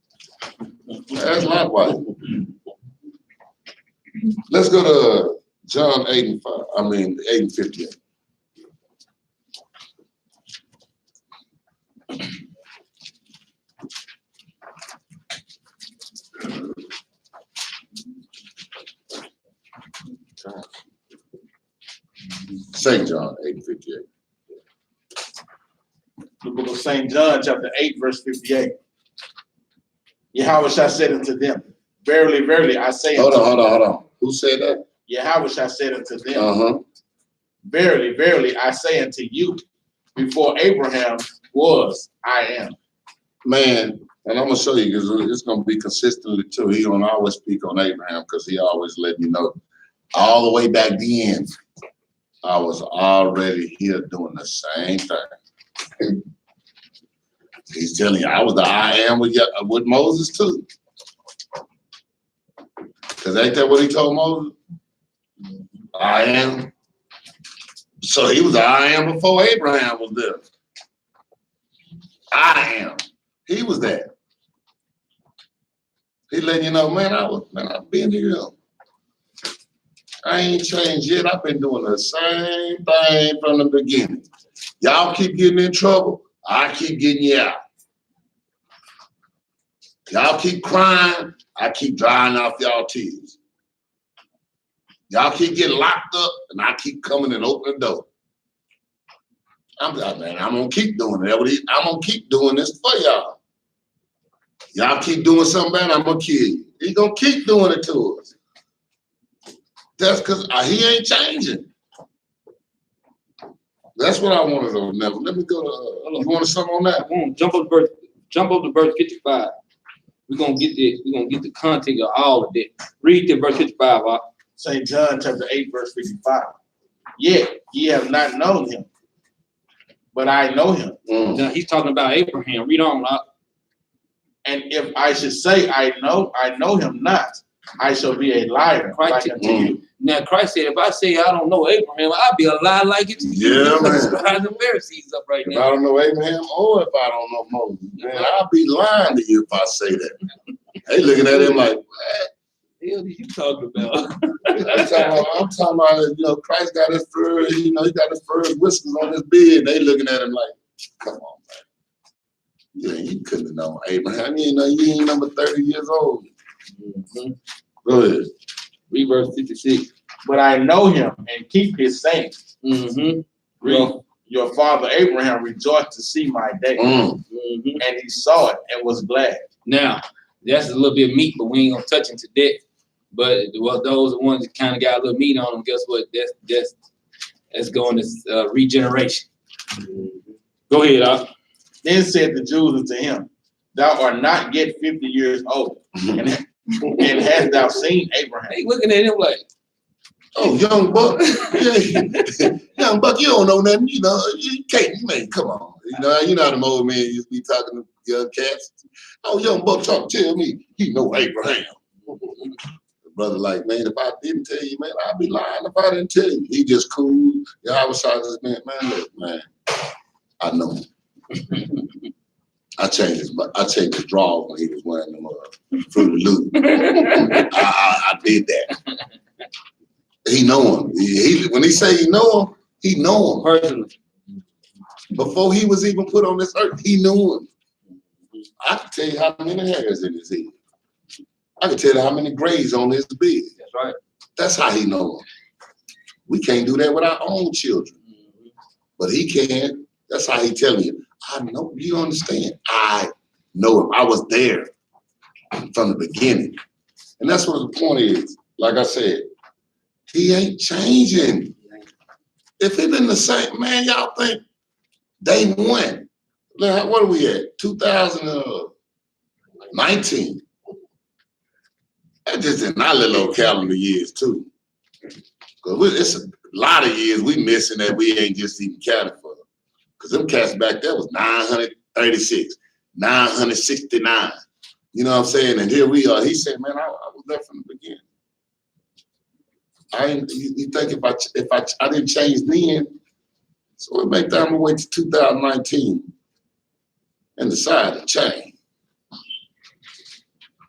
Ask Lot's wife. Let's go to John 8 and 58. St. John 8:58. The book of St. John, chapter 8, verse 58. Yahawashi said unto them, verily, verily, I say unto Hold on. Who said that? Yahawashi said unto them, verily, verily, I say unto you, before Abraham was, I am. Man, and I'm gonna show you because it's gonna be consistently too. He don't always speak on Abraham because he always let you know all the way back then. I was already here doing the same thing. He's telling you, I was the I am with Moses too. Because ain't that what he told Moses? I am. So he was the I am before Abraham was there. I am. He was there. He letting you know, man, I've been here. I ain't changed yet. I've been doing the same thing from the beginning. Y'all keep getting in trouble. I keep getting you out. Y'all keep crying. I keep drying off y'all tears. Y'all keep getting locked up, and I keep coming and opening the door. I'm gonna keep doing it. I'm gonna keep doing this for y'all. Y'all keep doing something bad, I'm gonna kill you. He's gonna keep doing it to us. That's because he ain't changing. That's what I wanted to know. Let me go to, you want something on that? Jump up to verse 55. We're gonna get the content of all of that. Read the verse 55, St. John chapter 8, verse 55. Yet ye have not known him, but I know him. Now he's talking about Abraham. Read on, And if I should say I know him not, I shall be a liar like unto you. Now Christ said, if I say I don't know Abraham, I'll be a lie like it to you. Yeah, man. The Pharisees up right If now. I don't know Abraham or if I don't know Moses, man, I'll be lying to you if I say that. They looking at him like, what? The hell are you talking about? I'm talking about, Christ got his fur, he got his fur and whiskers on his beard. They looking at him like, come on, man. You couldn't have known Abraham. You ain't number 30 years old. Go ahead. Read verse 56. But I know him and keep his sayings. Read. Your father Abraham rejoiced to see my day, and he saw it and was glad. Now, that's a little bit of meat, but we ain't gonna touch into that. But those are ones that kind of got a little meat on them. Guess what? That's going to regeneration. Go ahead, Then said the Jews unto him, thou art not yet 50 years old, and hast thou seen Abraham? They looking at him like, oh, young buck. Young buck, you don't know nothing. You can't, man, come on. You know how them old men used to be talking to young cats. Oh, young buck, tell me, you know Abraham. The brother like, man, if I didn't tell you, man, I'd be lying if I didn't tell you. He just cool. Yahawashi just man, look, man, I know him. I changed his drawers when he was wearing them Fruit of the Loop. I did that. He know him. When he say he know him personally. Before he was even put on this earth, he knew him. I can tell you how many hairs in his head. I can tell you how many grays on his bed. That's right. That's how he know him. We can't do that with our own children. But he can. That's how he telling you. I know, you understand. I know him. I was there from the beginning. And that's what the point is. Like I said, he ain't changing. If it been the same, man, y'all think day one. What are we at? 2019. just in our little old calendar years too. Cause it's a lot of years we missing that we ain't just even counted for. Cause them cats back there was 936, 969. You know what I'm saying? And here we are. He said, man, I was there from the beginning. You think if I didn't change then, so it make time to wait to 2019 and decide to change.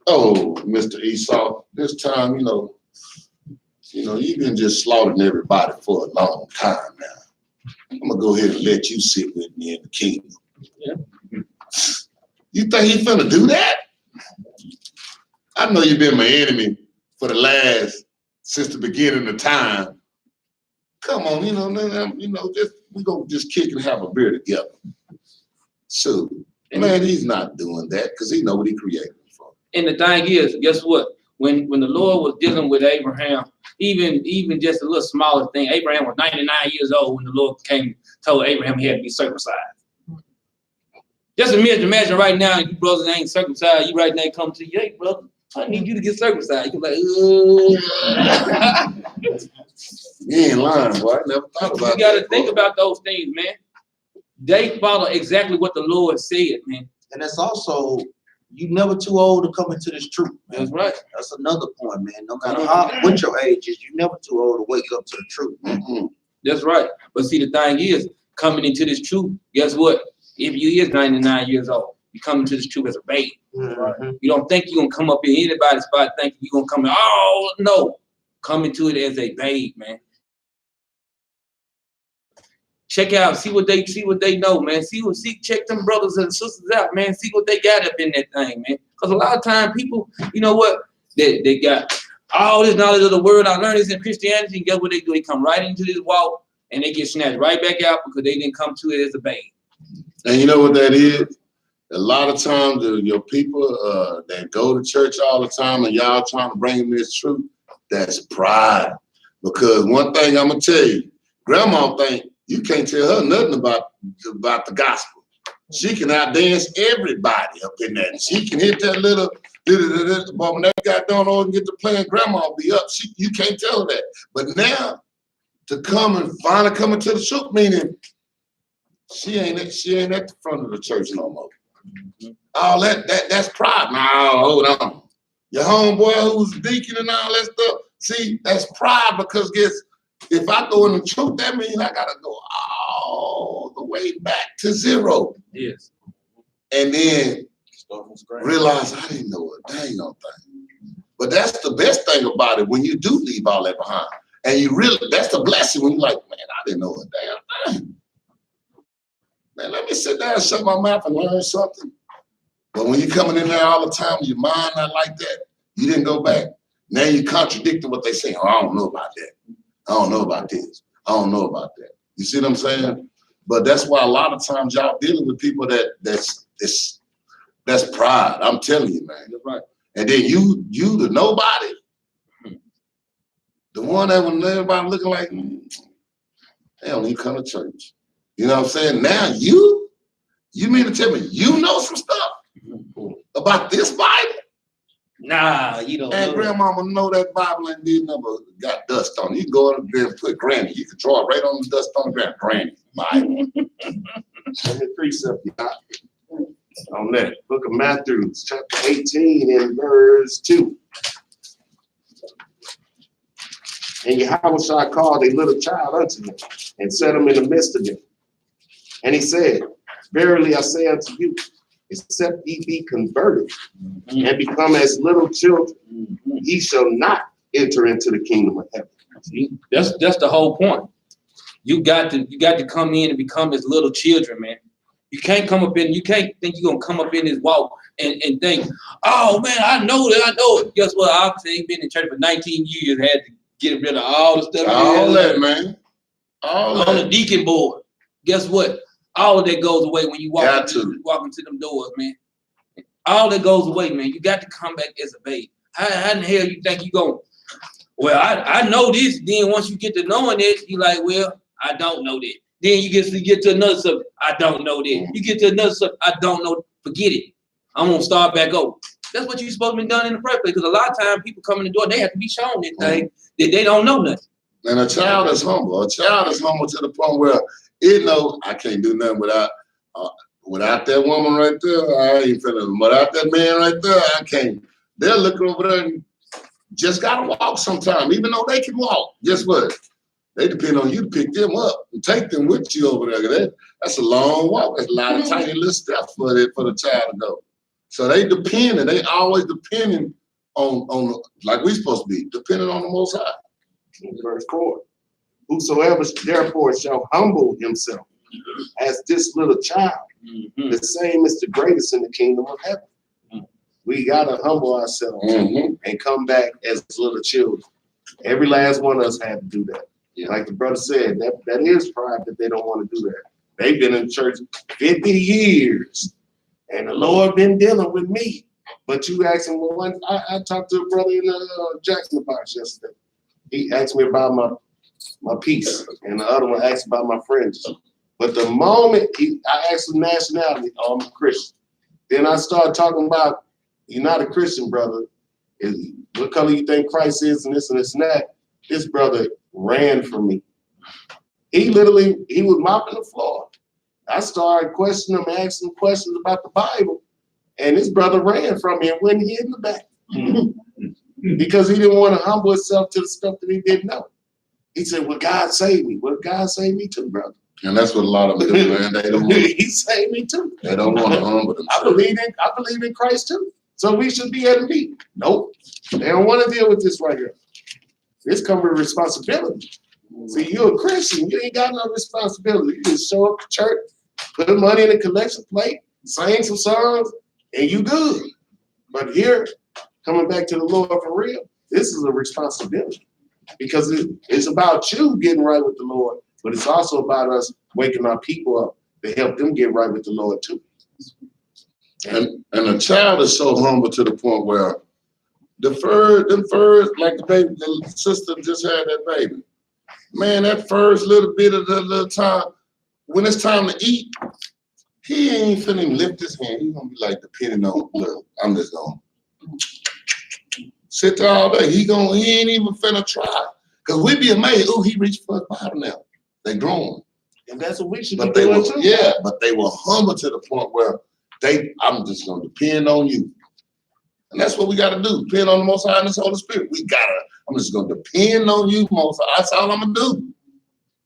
Oh, Mr. Esau, this time, you've been just slaughtering everybody for a long time now. I'm gonna go ahead and let you sit with me in the kingdom. Yeah. You think he finna do that? I know you've been my enemy for since the beginning of time. Come on, we gonna just kick and have a beer together. So, man, he's not doing that because he know what he created him for. And the thing is, guess what? When the Lord was dealing with Abraham, even just a little smaller thing, Abraham was 99 years old when the Lord told Abraham he had to be circumcised. Just imagine right now, you brothers ain't circumcised, you right now come to you, hey, brother, I need you to get circumcised. You're like, You ain't lying, boy. I never thought about that. You got to think about those things, man. They follow exactly what the Lord said, man. And that's also, you never too old to come into this truth, man. That's right. That's another point, man. No matter what your age is, you never too old to wake up to the truth, man. Mm-hmm. That's right. But see, the thing is, coming into this truth, guess what? If you is 99 years old, you come into this truth as a baby. Mm-hmm. You don't think you're going to come up in anybody's spot thinking you're going to come in, oh, no. Come into it as a babe, man. Check out, see what they know, man. Check them brothers and sisters out, man. See what they got up in that thing, man. Because a lot of time people, you know what? They got all this knowledge of the word. I learned this in Christianity, and guess what they do? They come right into this walk and they get snatched right back out because they didn't come to it as a babe. And you know what that is? A lot of times your people that go to church all the time and y'all trying to bring them this truth, that's pride. Because one thing I'm gonna tell you, grandma think you can't tell her nothing about the gospel. She can outdance everybody up in there. She can hit that little, but when that guy don't all get to playing, grandma will be up. You can't tell her that. But now to come and finally come into the truth, meaning she ain't at the front of the church no more. All that's pride. No, hold on. Your homeboy who's deacon and all that stuff. See, that's pride because if I go in the truth, that means I gotta go all the way back to zero. Yes. And then realize I didn't know a dang on thing. But that's the best thing about it when you do leave all that behind. And that's the blessing when you're like, man, I didn't know a damn thing. Man, let me sit down and shut my mouth and learn something. But when you're coming in there all the time, your mind not like that, you didn't go back. Now you contradicting what they say. Oh, I don't know about that. I don't know about this. I don't know about that. You see what I'm saying? But that's why a lot of times y'all dealing with people that's pride. I'm telling you, man. That's right. And then you the nobody, the one that when everybody looking like, they don't even come to church. You know what I'm saying? Now you mean to tell me you know some stuff about this Bible? Nah, you don't And know. grandmama know that Bible and didn't never got dust on it. You can go up there and put granny. You can draw it right on the dust on the ground. Granny Bible. Let me precept you on that. Book of Matthew, chapter 18 and verse 2. And Yahawashi called a little child unto him and set him in the midst of them. And he said, verily I say unto you, except ye be converted and become as little children, ye shall not enter into the kingdom of heaven. See, that's the whole point. You got to come in and become as little children, man. You can't think you're gonna come up in this walk and think, oh man, I know it. Guess what? I've been in church for 19 years, had to get rid of all the stuff. All that, man. All on that. the deacon board. Guess what? All of that goes away when you walk into them doors, man. All that goes away, man. You got to come back as a babe. How in the hell you think you going? Well, I know this. Then once you get to knowing it, you like, well, I don't know that. Then you get to another subject. I don't know that. You get to another subject. I don't know. Forget it. I'm gonna start back over. That's what you're supposed to be done in the first place. Because a lot of times people come in the door, they have to be shown this thing that they don't know nothing. And a child is humble. A child is humble to the point where it know I can't do nothing without that woman right there. I ain't finna. Without that man right there, I can't. They'll look over there and just gotta walk sometime, even though they can walk. Guess what? They depend on you to pick them up and take them with you over there. That's a long walk. That's a lot of tiny little steps for the child to go. So they depending. They always depending on like we supposed to be, depending on the Most High. Verse 4. Whosoever therefore shall humble himself as this little child, the same is the greatest in the kingdom of heaven. We gotta humble ourselves and come back as little children. Every last one of us had to do that. Like the brother said, that is pride that they don't want to do that. They've been in church 50 years, and the Lord been dealing with me. But you ask him, well, I talked to a brother in Jackson box yesterday. He asked me about my peace, and the other one asked about my friends. But the moment I asked him nationality, I'm a Christian. Then I started talking about, you're not a Christian, brother. What color you think Christ is, and this and that. This brother ran from me. He was mopping the floor. I started questioning him, asking him questions about the Bible, and this brother ran from me and went and hid in the back because he didn't want to humble himself to the stuff that he didn't know. He said, well, God saved me. Well, God saved me too, brother. And that's what a lot of them do, man. They don't want to, He saved me too. they don't want to humble themselves. I believe in Christ too. So we should be able to be. Nope. They don't want to deal with this right here. This comes with responsibility. See, you're a Christian. You ain't got no responsibility. You just show up to church, put the money in the collection plate, sing some songs, and you good. But here, coming back to the Lord for real, this is a responsibility. Because it's about you getting right with the Lord, but it's also about us waking our people up to help them get right with the Lord too. And a child is so humble to the point where them first, like the sister just had that baby. Man, that first little bit of the little time, when it's time to eat, he ain't finna even lift his hand. He's gonna be like depending on, look, I'm just gonna sit there all day. He ain't even finna try. Cause we be amazed, oh, he reached for his bottom now. They grown. And that's what we should But be they doing were, too. yeah, but they were humble to the point where I'm just gonna depend on you. And that's what we gotta do. Depend on the Most High and His Holy Spirit. I'm just gonna depend on you, Most High. That's all I'm gonna do.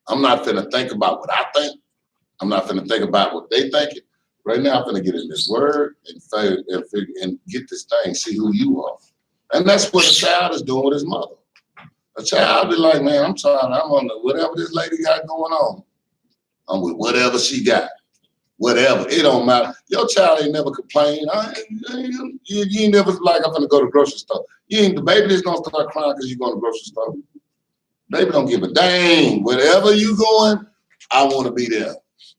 I'm not finna think about what I think. I'm not finna think about what they thinking. Right now, I'm finna get in this word and get this thing, see who you are. And that's what a child is doing with his mother. A child be like, man, I'm on whatever this lady got going on. I'm with whatever she got. Whatever, it don't matter. Your child ain't never complained. You ain't never like, I'm gonna go to the grocery store. The baby is gonna start crying because you go to the grocery store. Baby don't give a dang. Wherever you going, I want to be there.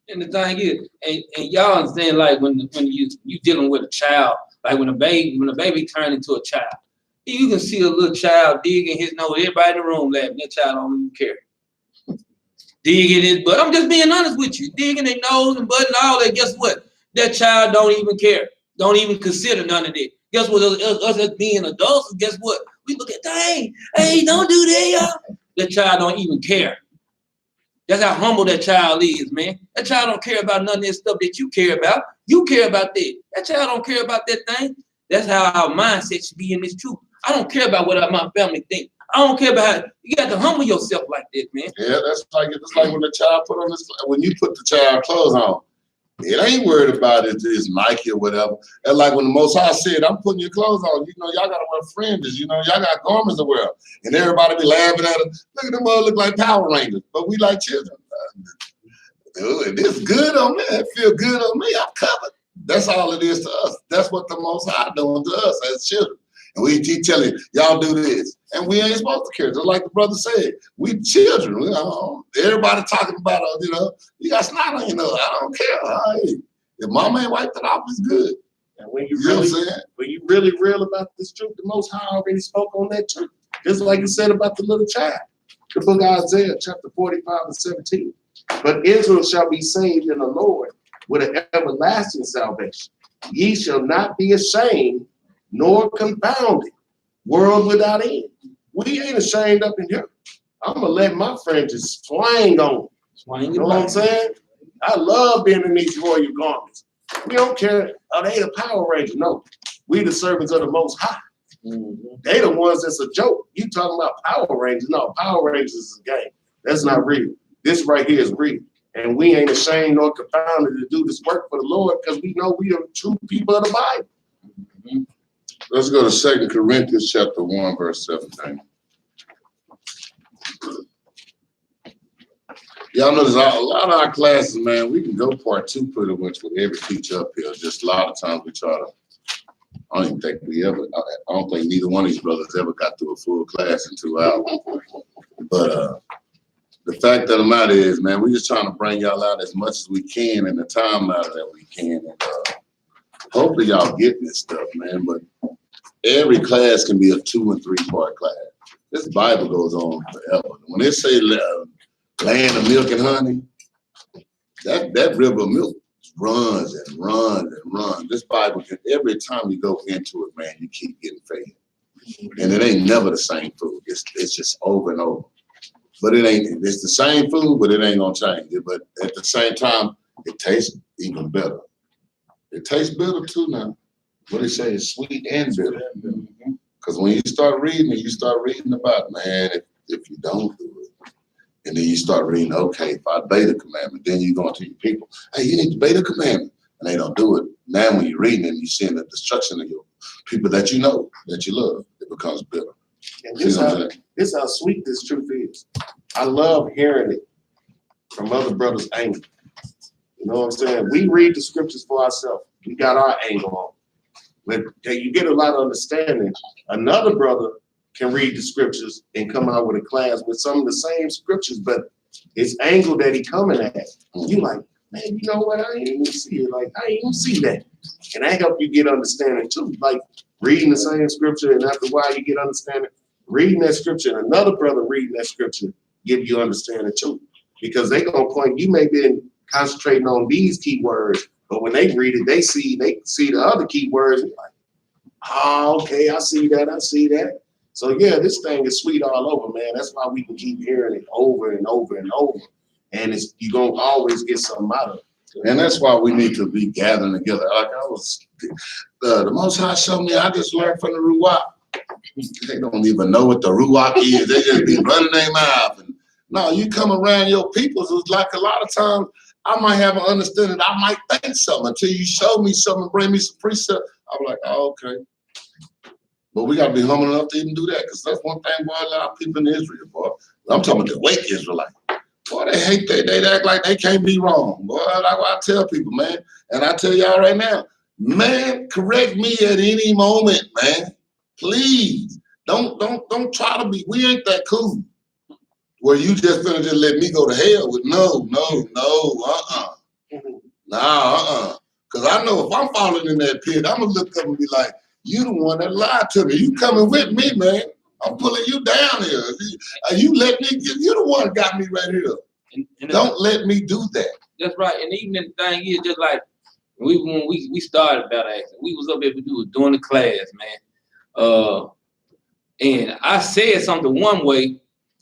And the thing is, and y'all understand, like when you dealing with a child, like when a baby turn into a child, you can see a little child digging his nose. Everybody in the room laughing. That child don't even care. Digging his butt. I'm just being honest with you. Digging their nose and butt and all that. Guess what? That child don't even care. Don't even consider none of that. Guess what? Us as being adults, guess what? We look at, dang, hey, don't do that, y'all. That child don't even care. That's how humble that child is, man. That child don't care about none of that stuff that you care about. You care about that. That child don't care about that thing. That's how our mindset should be in this truth. I don't care about what my family think. I don't care about how you got to humble yourself like that, man. Yeah, that's like when the child when you put the child clothes on, it ain't worried about it, it's Nike or whatever. And like when the Most High said, I'm putting your clothes on, y'all gotta wear fringes, y'all got garments to wear. And everybody be laughing at us. Look at them all look like Power Rangers, but we like children. This good on me, it feel good on me, I'm covered. That's all it is to us. That's what the Most High doing to us as children. And we keep telling y'all do this. And we ain't supposed to care. Just like the brother said, we children. Everybody talking about, you got snot on your nose. I don't care. If mama ain't wiped it off, it's good. And when you really real about this truth, the Most High already spoke on that truth. Just like he said about the little child. The book of Isaiah, chapter 45 and 17. But Israel shall be saved in the Lord with an everlasting salvation. Ye shall not be ashamed nor confounded. World without end. We ain't ashamed up in here. I'm gonna let my friends just swing on. You know what I'm saying? I love being in these royal garments. We don't care. Are they the Power Rangers? No. We the servants of the Most High. They the ones that's a joke. You talking about Power Rangers? No, Power Rangers is a game. That's not real. This right here is real. And we ain't ashamed nor confounded to do this work for the Lord because we know we are true people of the Bible. Let's go to 2 Corinthians chapter 1, verse 17. Y'all notice a lot of our classes, man, we can go part 2 pretty much with every teacher up here. Just a lot of times we try to, I don't think neither one of these brothers ever got through a full class in 2 hours. But the fact of the matter is, man, we're just trying to bring y'all out as much as we can in the time matter that we can. And hopefully y'all getting this stuff, man. But every class can be a 2 and 3 part class. This Bible goes on forever. When they say land of milk and honey, that river of milk runs and runs and runs. This Bible, every time you go into it, man, you keep getting fed. And it ain't never the same food. It's just over and over. But it's the same food, but it ain't gonna change it. But at the same time, it tastes even better. It tastes better too now. What they say is sweet and bitter. Because when you start reading it, you start reading about, man, if you don't do it. And then you start reading, okay, if I obey the commandment, then you go into your people, hey, you need to obey the commandment. And they don't do it. Now when you're reading it and you're seeing the destruction of your people that you know, that you love, it becomes bitter. And this is how sweet this truth is. I love hearing it from other brothers' angle. You know what I'm saying? We read the scriptures for ourselves. We got our angle on. But you get a lot of understanding. Another brother can read the scriptures and come out with a class with some of the same scriptures, but his angle that he coming at, you like, man, you know what? I ain't even see it. Like, I ain't even see that. And that help you get understanding too. Like reading the same scripture, and after a while you get understanding. Reading that scripture, and another brother reading that scripture give you understanding too. Because they gonna point, you may be concentrating on these key words, but when they read it, they see the other key words, and like, oh, okay, I see that. So yeah, this thing is sweet all over, man. That's why we can keep hearing it over and over and over. And you're gonna always get something out of it. And that's why we need to be gathering together. Like the Most High showed me, I just learned from the Ruach. They don't even know what the Ruach is. They just be running their mouth. And no, you come around your people, it's like a lot of times I might have an understanding. I might think something until you show me something, bring me some precept. I'm like, oh, okay. But we got to be humble enough to even do that, because that's one thing, boy, a lot of people in Israel, boy. I'm talking about the wake Israelite. Boy, they hate that. They act like they can't be wrong. Boy, like what I tell people, man. And I tell y'all right now, man, correct me at any moment, man. Please. Don't try to be, we ain't that cool. Where you just gonna just let me go to hell with no, Because I know if I'm falling in that pit, I'm gonna look up and be like, you the one that lied to me. You coming with me, man. I'm pulling you down here. You let me, you the one that got me right here. And don't let me do that. That's right. And even the thing is, just like when we started Battle Action, we was up there, we was doing the class, man. And I said something one way,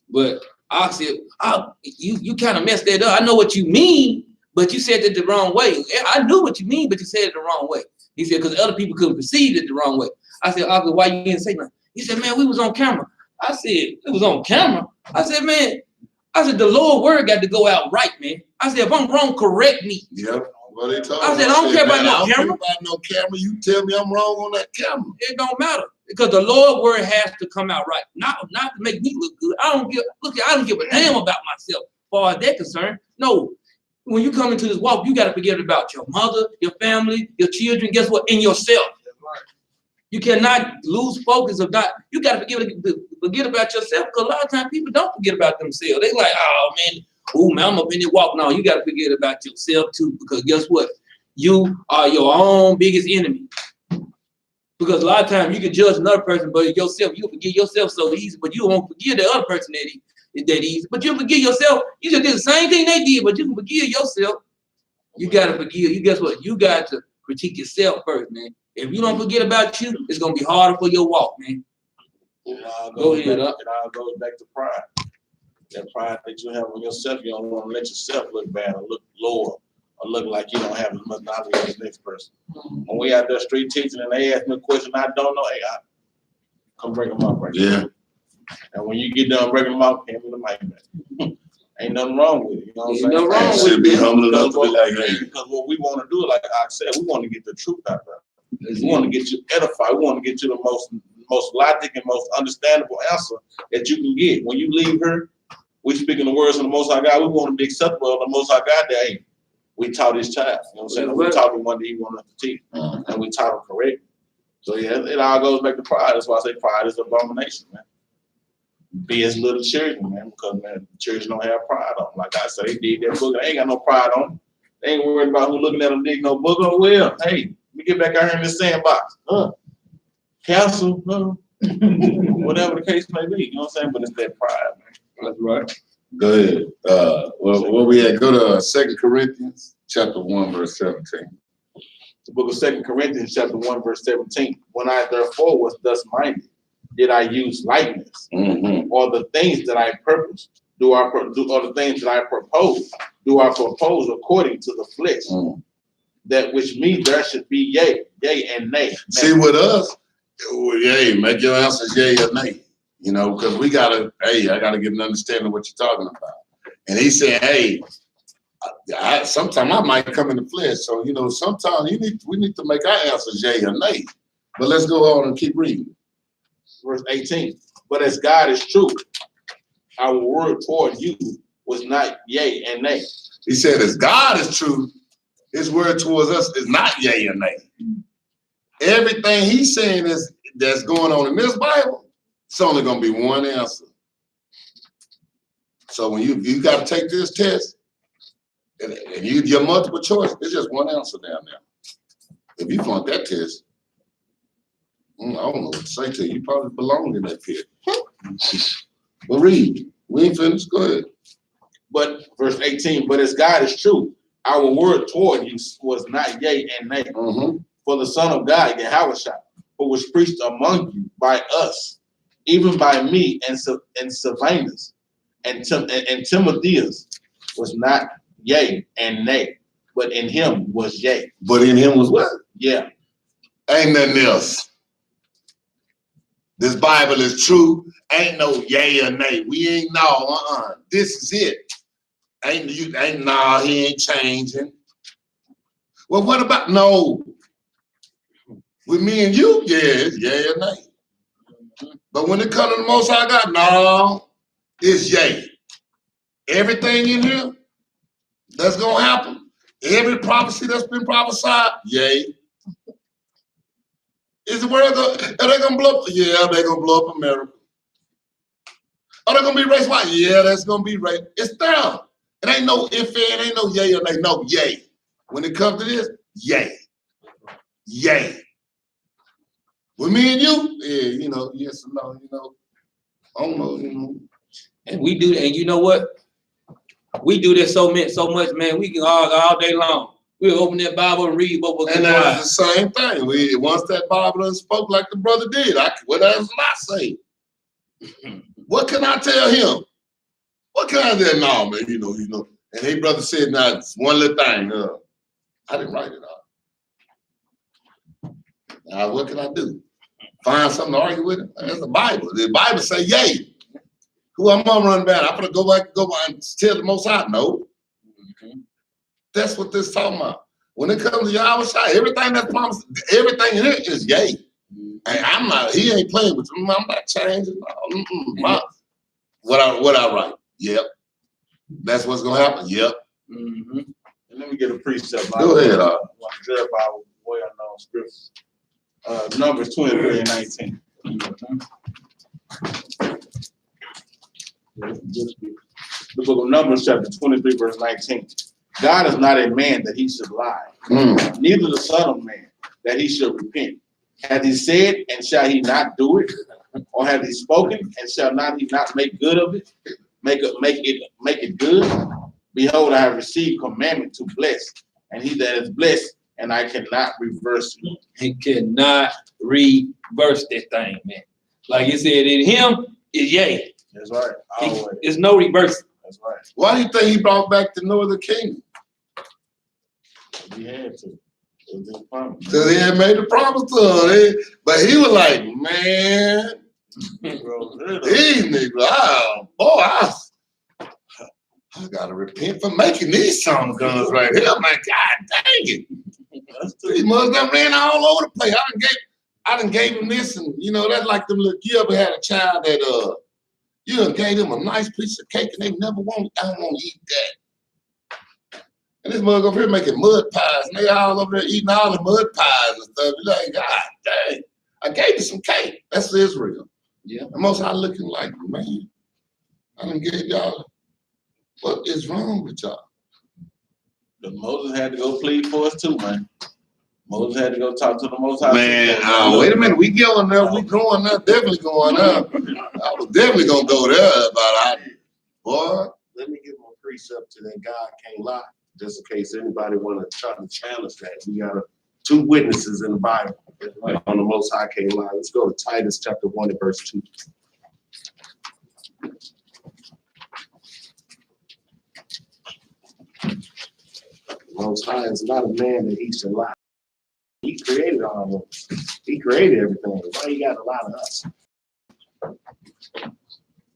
but I said, oh, you kind of messed that up. I know what you mean, but you said it the wrong way. I knew what you mean, but you said it the wrong way. He said, because other people couldn't perceive it the wrong way. I said, Uncle, why you didn't say nothing? He said, man, we was on camera. I said, it was on camera? I said, man, the Lord word got to go out right, man. I said, if I'm wrong, correct me. Yep. Well, they told I said, I don't care about no camera. I don't care about no camera. You tell me I'm wrong on that camera. It don't matter, because the Lord word has to come out right. Not to make me look good. I don't give a damn about myself as far as that concerned. No. When you come into this walk, you got to forget about your mother, your family, your children, guess what? And yourself. You cannot lose focus of that. You got to forget about yourself, because a lot of times people don't forget about themselves. They like, oh, man, I'm up in the walk. No, you got to forget about yourself too, because guess what? You are your own biggest enemy. Because a lot of times you can judge another person, but yourself, you forgive yourself so easy, but you won't forgive the other person that easy. But you forgive yourself. You just did the same thing they did, but you can forgive yourself. You got to forgive. You guess what? You got to critique yourself first, man. If you don't forget about you, it's gonna be harder for your walk, man. Go ahead, It all goes back to pride. That pride that you have on yourself, you don't want to let yourself look bad or look lower or look like you don't have as much knowledge as the next person. When we out there street teaching and they ask me a question I don't know, hey, I come break them up right Yeah. now. And when you get done breaking them up, hand me the mic back. Ain't nothing wrong with it. You know what I'm saying? Ain't nothing wrong And with should be humble enough to be like, hey. Because what we want to do, like I said, we want to get the truth out there. We want to get you edified. We want to get you the most logic and most understandable answer that you can get. When you leave here, we speaking the words of the Most High God. We want to be acceptable of the Most High God. That hey, we taught his child. You know what I'm saying? We taught him one day he wanted us to teach, and we taught him correctly. So yeah, it all goes back to pride. That's why I say pride is an abomination, man. Be as little children, man, because man, children don't have pride on them. Like I said, they did that book, and they ain't got no pride on them. They ain't worried about who looking at them dig no book. Oh well, hey, let me get back out here in this sandbox. Castle, whatever the case may be. You know what I'm saying? But it's that pride, man. That's right. Go ahead. Where we at? Go to 2 Corinthians chapter 1, verse 17. The book of 2 Corinthians chapter 1, verse 17. When I therefore was thus minded, did I use lightness, or the things that I purpose? Or the things that I propose? Do I propose according to the flesh? That which means there should be yea and nay. See, with us, yay, make your answers yay or nay. You know, because we gotta, hey, I gotta get an understanding of what you're talking about. And he said, hey, sometimes I might come in the flesh. So, you know, sometimes we need to make our answers yay or nay. But let's go on and keep reading. Verse 18. But as God is true, our word toward you was not yea and nay. He said, as God is true, his word towards us is not yea or nay. Everything he's saying that's going on in this Bible, it's only going to be one answer. So when you got to take this test, and your multiple choice, it's just one answer down there. If you flunk that test, I don't know what to say to you. You probably belong in that pit. But read. We ain't finished. Go ahead. But verse 18, but as God is true, our word toward you was not yea and nay. For the Son of God, Yahawashi, who was preached among you by us, even by me and Silvanus and Timotheus, was not yea and nay, but in him was yea. But in him was what? Yeah. Ain't nothing else. This Bible is true. Ain't no yay or nay. We ain't This is it. He ain't changing. Well, what about no? With me and you, yeah, it's yay or nay. But when it comes to the Most High God, no, it's yay. Everything in here that's gonna happen, every prophecy that's been prophesied, yay. Is the world are they gonna blow up? Yeah, they're gonna blow up America. Are they gonna be race white? Yeah, that's gonna be race. It's down. It ain't no if it ain't no yay or nay. No, yay. When it comes to this, yay. Yay. With me and you, yeah, you know, yes or no, you know. I don't know, you know. And we do, and you know what? We do this so much, man. We can argue all day long. We'll open that Bible and read what was. And that's the same thing. Once that Bible done spoke like the brother did, what else can I say? What can I tell him? What can I tell? No, man, you know. And his brother said, "Now it's one little thing. I didn't write it out. Now what can I do? Find something to argue with him? That's the Bible. The Bible say, yay. Who I'm gonna run back? I'm gonna go back and tell the Most High. No. That's what this is talking about. When it comes to Yahawashi, everything that's promised, everything in it is yay. And he ain't playing with me. I'm not changing. What I write? Yep. That's what's gonna happen. Yep. And let me get a precept. Go ahead. I want to judge by way I know scripture. Numbers 23 and 19. The book of Numbers, chapter 23, verse 19. God is not a man that he should lie, neither the Son of Man that he should repent. Hath he said, and shall he not do it? Or hath he spoken, and shall he not make good of it? Make it good? Behold, I have received commandment to bless, and he that is blessed, and I cannot reverse it. He cannot reverse that thing, man. Like you said, in him is yay. That's right. Always. There's no reverse. That's right. Why do you think he brought back the northern kingdom? He had to. It was his promise. Because he had made the promise to him. But he was like, man, these niggas, I gotta repent for making these song guns right here. I'm like, God dang it. These mother done ran all over the place. I done gave him this, and you know, that's like them little, you ever had a child that you done gave them a nice piece of cake and they never want, I don't want to eat that. And this mother over here making mud pies, and they all over there eating all the mud pies and stuff. You're like, God dang, I gave you some cake. That's Israel. Yeah. And most I looking like, man, I done gave y'all. What is wrong with y'all? But Moses had to go plead for us too, man. Moses had to go talk to the Most High. Man, wait a minute. We going there. We going there. Definitely going there. I was definitely going to go there. Boy. Let me give my precept to that God can't lie, just in case anybody want to try to challenge that. We got two witnesses in the Bible on the Most High can't lie. Let's go to Titus chapter 1 and verse 2. The Most High is not a man that he should lie. He created all of us. He created everything. Why you got to lie to us?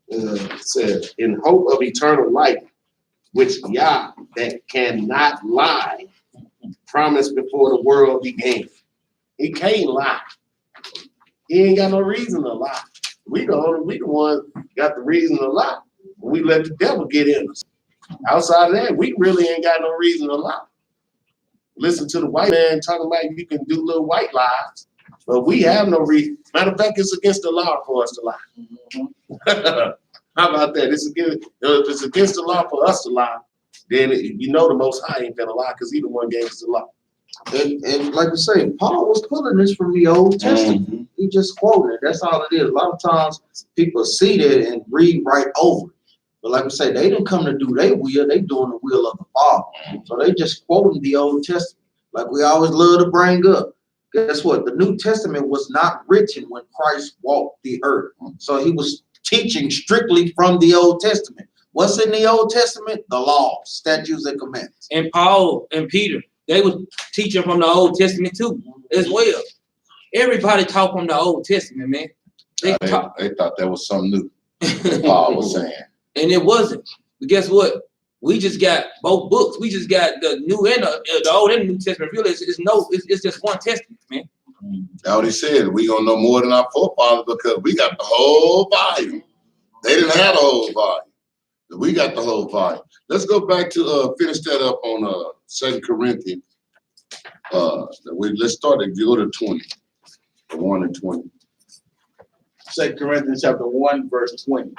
It says, in hope of eternal life, which Yah, that cannot lie, promised before the world began. He can't lie. He ain't got no reason to lie. We the one got the reason to lie. We let the devil get in us. Outside of that, we really ain't got no reason to lie. Listen to the white man talking about you can do little white lies, but we have no reason. Matter of fact, it's against the law for us to lie. Mm-hmm. How about that? If it's against the law for us to lie, then you know the Most High ain't gonna lie because he the one gave us the law. And like I say, Paul was pulling this from the Old Testament. Mm-hmm. He just quoted it. That's all it is. A lot of times people see that and read right over it. But like I say, they didn't come to do their will. They doing the will of the Father. So they just quoting the Old Testament. Like we always love to bring up. Guess what? The New Testament was not written when Christ walked the earth. So he was teaching strictly from the Old Testament. What's in the Old Testament? The laws, statutes, and commandments. And Paul and Peter, they was teaching from the Old Testament too, as well. Everybody taught from the Old Testament, man. They thought that was something new. Paul was saying. And it wasn't. But guess what? We just got both books. We just got the New and the Old and the New Testament. Really, it's just one testament, man. That's what he said. We gonna know more than our forefathers because we got the whole volume. They didn't have the whole volume. We got the whole volume. Let's go back to finish that up on 2 Corinthians. Let's start at go to 20. 1 and 20. 2 Corinthians chapter 1, verse 20.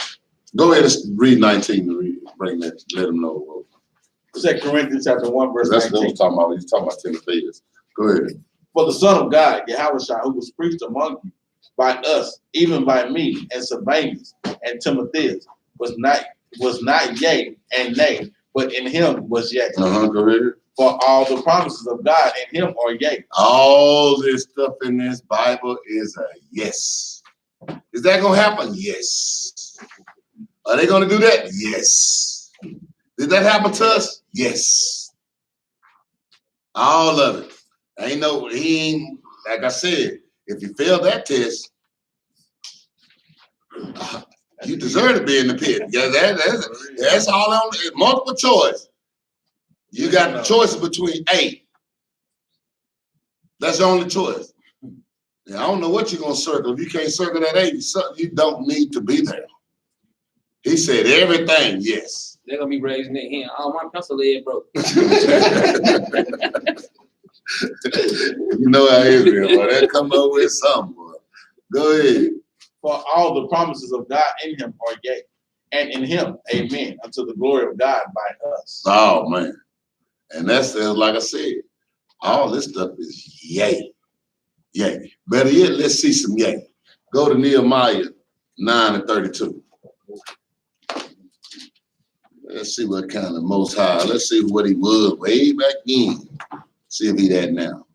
Go ahead and read 19 to bring that, let them know. 2 Corinthians chapter 1, verse 19. That's what he's talking about. He's talking about Timothy. Go ahead. For the Son of God, Yahawashi, who was preached among you by us, even by me, and Sabanus and Timotheus, was not yea and nay, but in him was yea. Go ahead. For all the promises of God in him are yea. All this stuff in this Bible is a yes. Is that going to happen? Yes. Are they going to do that? Yes. Did that happen to us? Yes. All of it. Like I said, if you fail that test, you deserve to be in the pit. Yeah, that's all on multiple choice. You got the choices between 8. That's the only choice. And I don't know what you're going to circle. If you can't circle that 8, you don't need to be there. He said everything, yes. They're going to be raising their hand. Oh, my pencil is broke. You know how Israel, boy. They'll come up with something, boy. Go ahead. For all the promises of God in him are yea, and in him, amen, unto the glory of God by us. Oh, man. And that's like I said, all this stuff is yay. Yay. Better yet, let's see some yay. Go to Nehemiah 9 and 32. Let's see what kind of Most High. Let's see what he was way back then. See if he that now.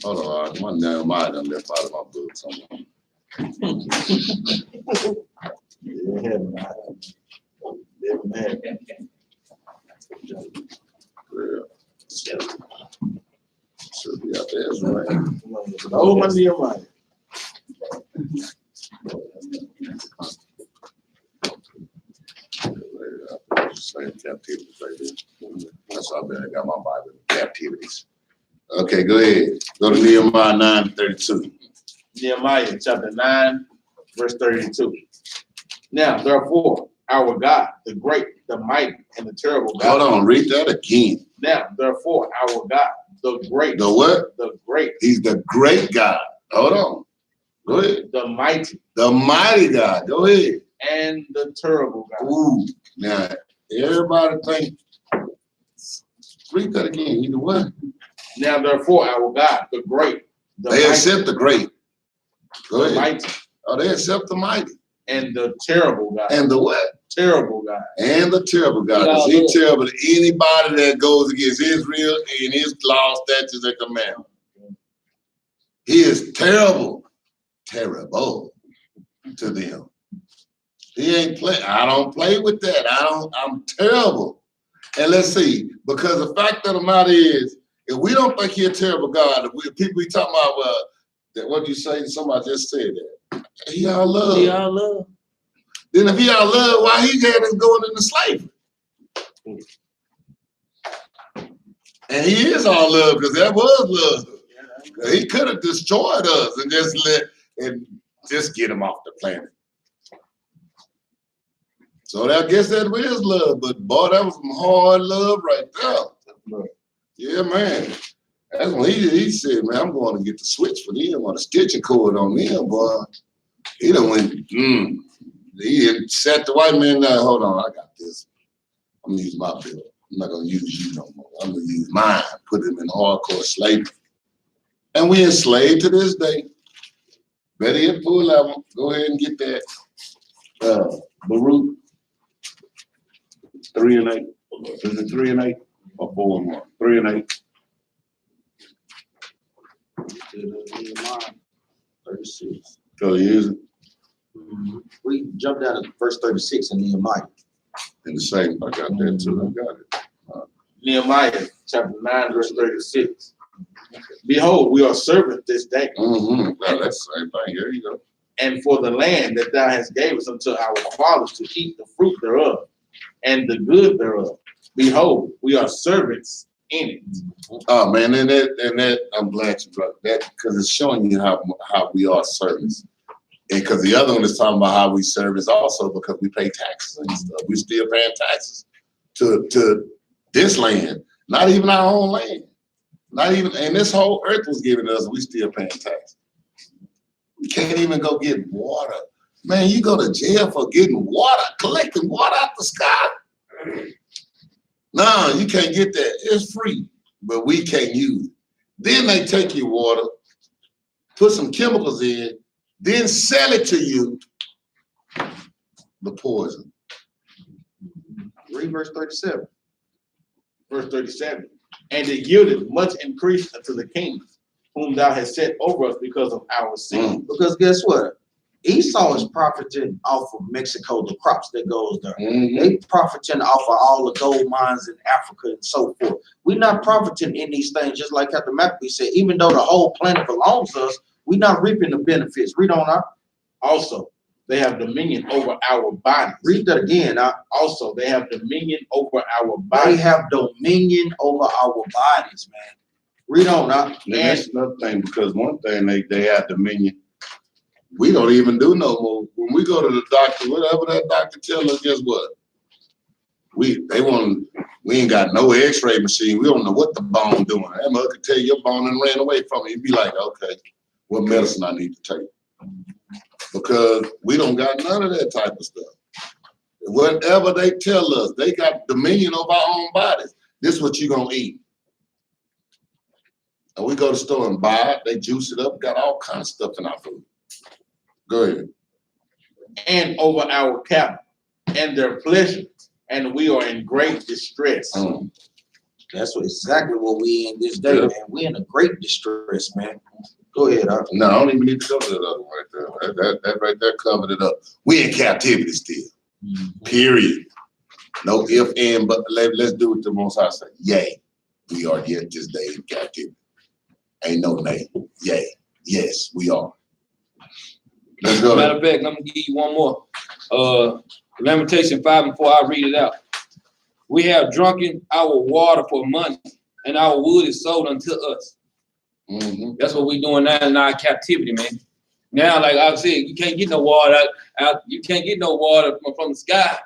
Hold on, one Nehemiah done left out of my book somewhere. Yeah, man. Yeah. Should be out there, that's right. Oh, my Nehemiah. Same captivities right there. That's how bad I got my Bible, captivities. Okay, go ahead. Go to Nehemiah 9:32. Nehemiah chapter 9, verse 32. Now, therefore, our God, the great, the mighty, and the terrible God. Hold on, read that again. Now, therefore, our God, the great. The what? The great. He's the great God. Hold on. Go ahead. The mighty. The mighty God. Go ahead. And the terrible God. Ooh. Now, everybody think. Read that again. Either what? Now, therefore, our God, the great. The They mighty, accept the great. Go the ahead. mighty. Oh, they accept the mighty. And the terrible God. And the what? Terrible God. And the terrible God. Because he's terrible to anybody that goes against Israel and his law, statutes, and commandments. He is terrible to them. He ain't play. I don't play with that. I'm terrible. And let's see, because the fact of the matter is, if we don't think he's a terrible God, if people be talking about, well, that what you say, somebody just said that. He all love. He all love. Then if he all love, why he had us going into slavery? And he is all love, because that was love. He could have destroyed us and just get him off the planet. So I guess that is love, but boy, that was some hard love right there. Yeah, man. That's when he said, man, I'm going to get the switch for them or the stitching cord on them, boy. He done went, he sat the white man down, hold on, I got this. I'm gonna use my bill. I'm not gonna use you no more. I'm gonna use mine, put him in hardcore slavery. And we enslaved to this day. Better yet, pull level. Go ahead and get that Baruch 3 and 8. Is it 3 and 8 or 4 and 1? 3 and 8. 36. So you use it We jumped down to verse 36 in Nehemiah. in the same. I got that too. I got it. Nehemiah chapter 9, verse 36. Behold, we are servants this day. Mm-hmm. Well, that's the same thing. Here you go. And for the land that thou hast gave us unto our fathers to eat the fruit thereof, and the good thereof. Behold, we are servants in it. Oh man, and that I'm glad you brought that because it's showing you how we are servants. And because the other one is talking about how we service also because we pay taxes and stuff. We still paying taxes to this land, not even our own land. Not even, and this whole earth was given us, we still paying taxes. We can't even go get water. Man, you go to jail for getting water, collecting water out the sky. No, you can't get that. It's free, but we can't use it. Then they take your water, put some chemicals in, then sell it to you, the poison. Read verse 37. Verse 37. And it yielded much increase unto the kings, whom thou hast set over us because of our sin. Because guess what? Esau is profiting off of Mexico, the crops that goes there. They profiting off of all the gold mines in Africa and so forth. We're not profiting in these things, just like Captain Mackey said, even though the whole planet belongs to us, we're not reaping the benefits. Read on out. Also, they have dominion over our bodies. Read that again. Also, they have dominion over our They bodies. have dominion over our bodies, man. Read on now. And that's another thing, because one thing they have dominion. We don't even do no more. When we go to the doctor, whatever that doctor tell us, guess what? We ain't got no x-ray machine. We don't know what the bone doing. That mother could tell you your bone and ran away from it. You'd be like, okay, what medicine I need to take? Because we don't got none of that type of stuff. Whatever they tell us, they got dominion over our own bodies. This is what you gonna eat. And we go to the store and buy it, they juice it up, got all kinds of stuff in our food. Go ahead. and over our cattle and their pleasure, and we are in great distress. That's exactly what we in this day, man. We in a great distress, man. Go ahead, No, I don't even need to cover that other one right there. That right there covered it up. We in captivity still. Period. No if, and, but let's do what the Most High say. Yea, we are yet this day in captivity. Ain't no nay. Yea, yes, we are. Let's go. Matter of fact, I'm gonna give you one more. Lamentation 5 and 4, I'll read it out. We have drunken our water for money, and our wood is sold unto us. That's what we're doing now in our captivity, man. Now, like I said, you can't get no water out. You can't get no water from the sky.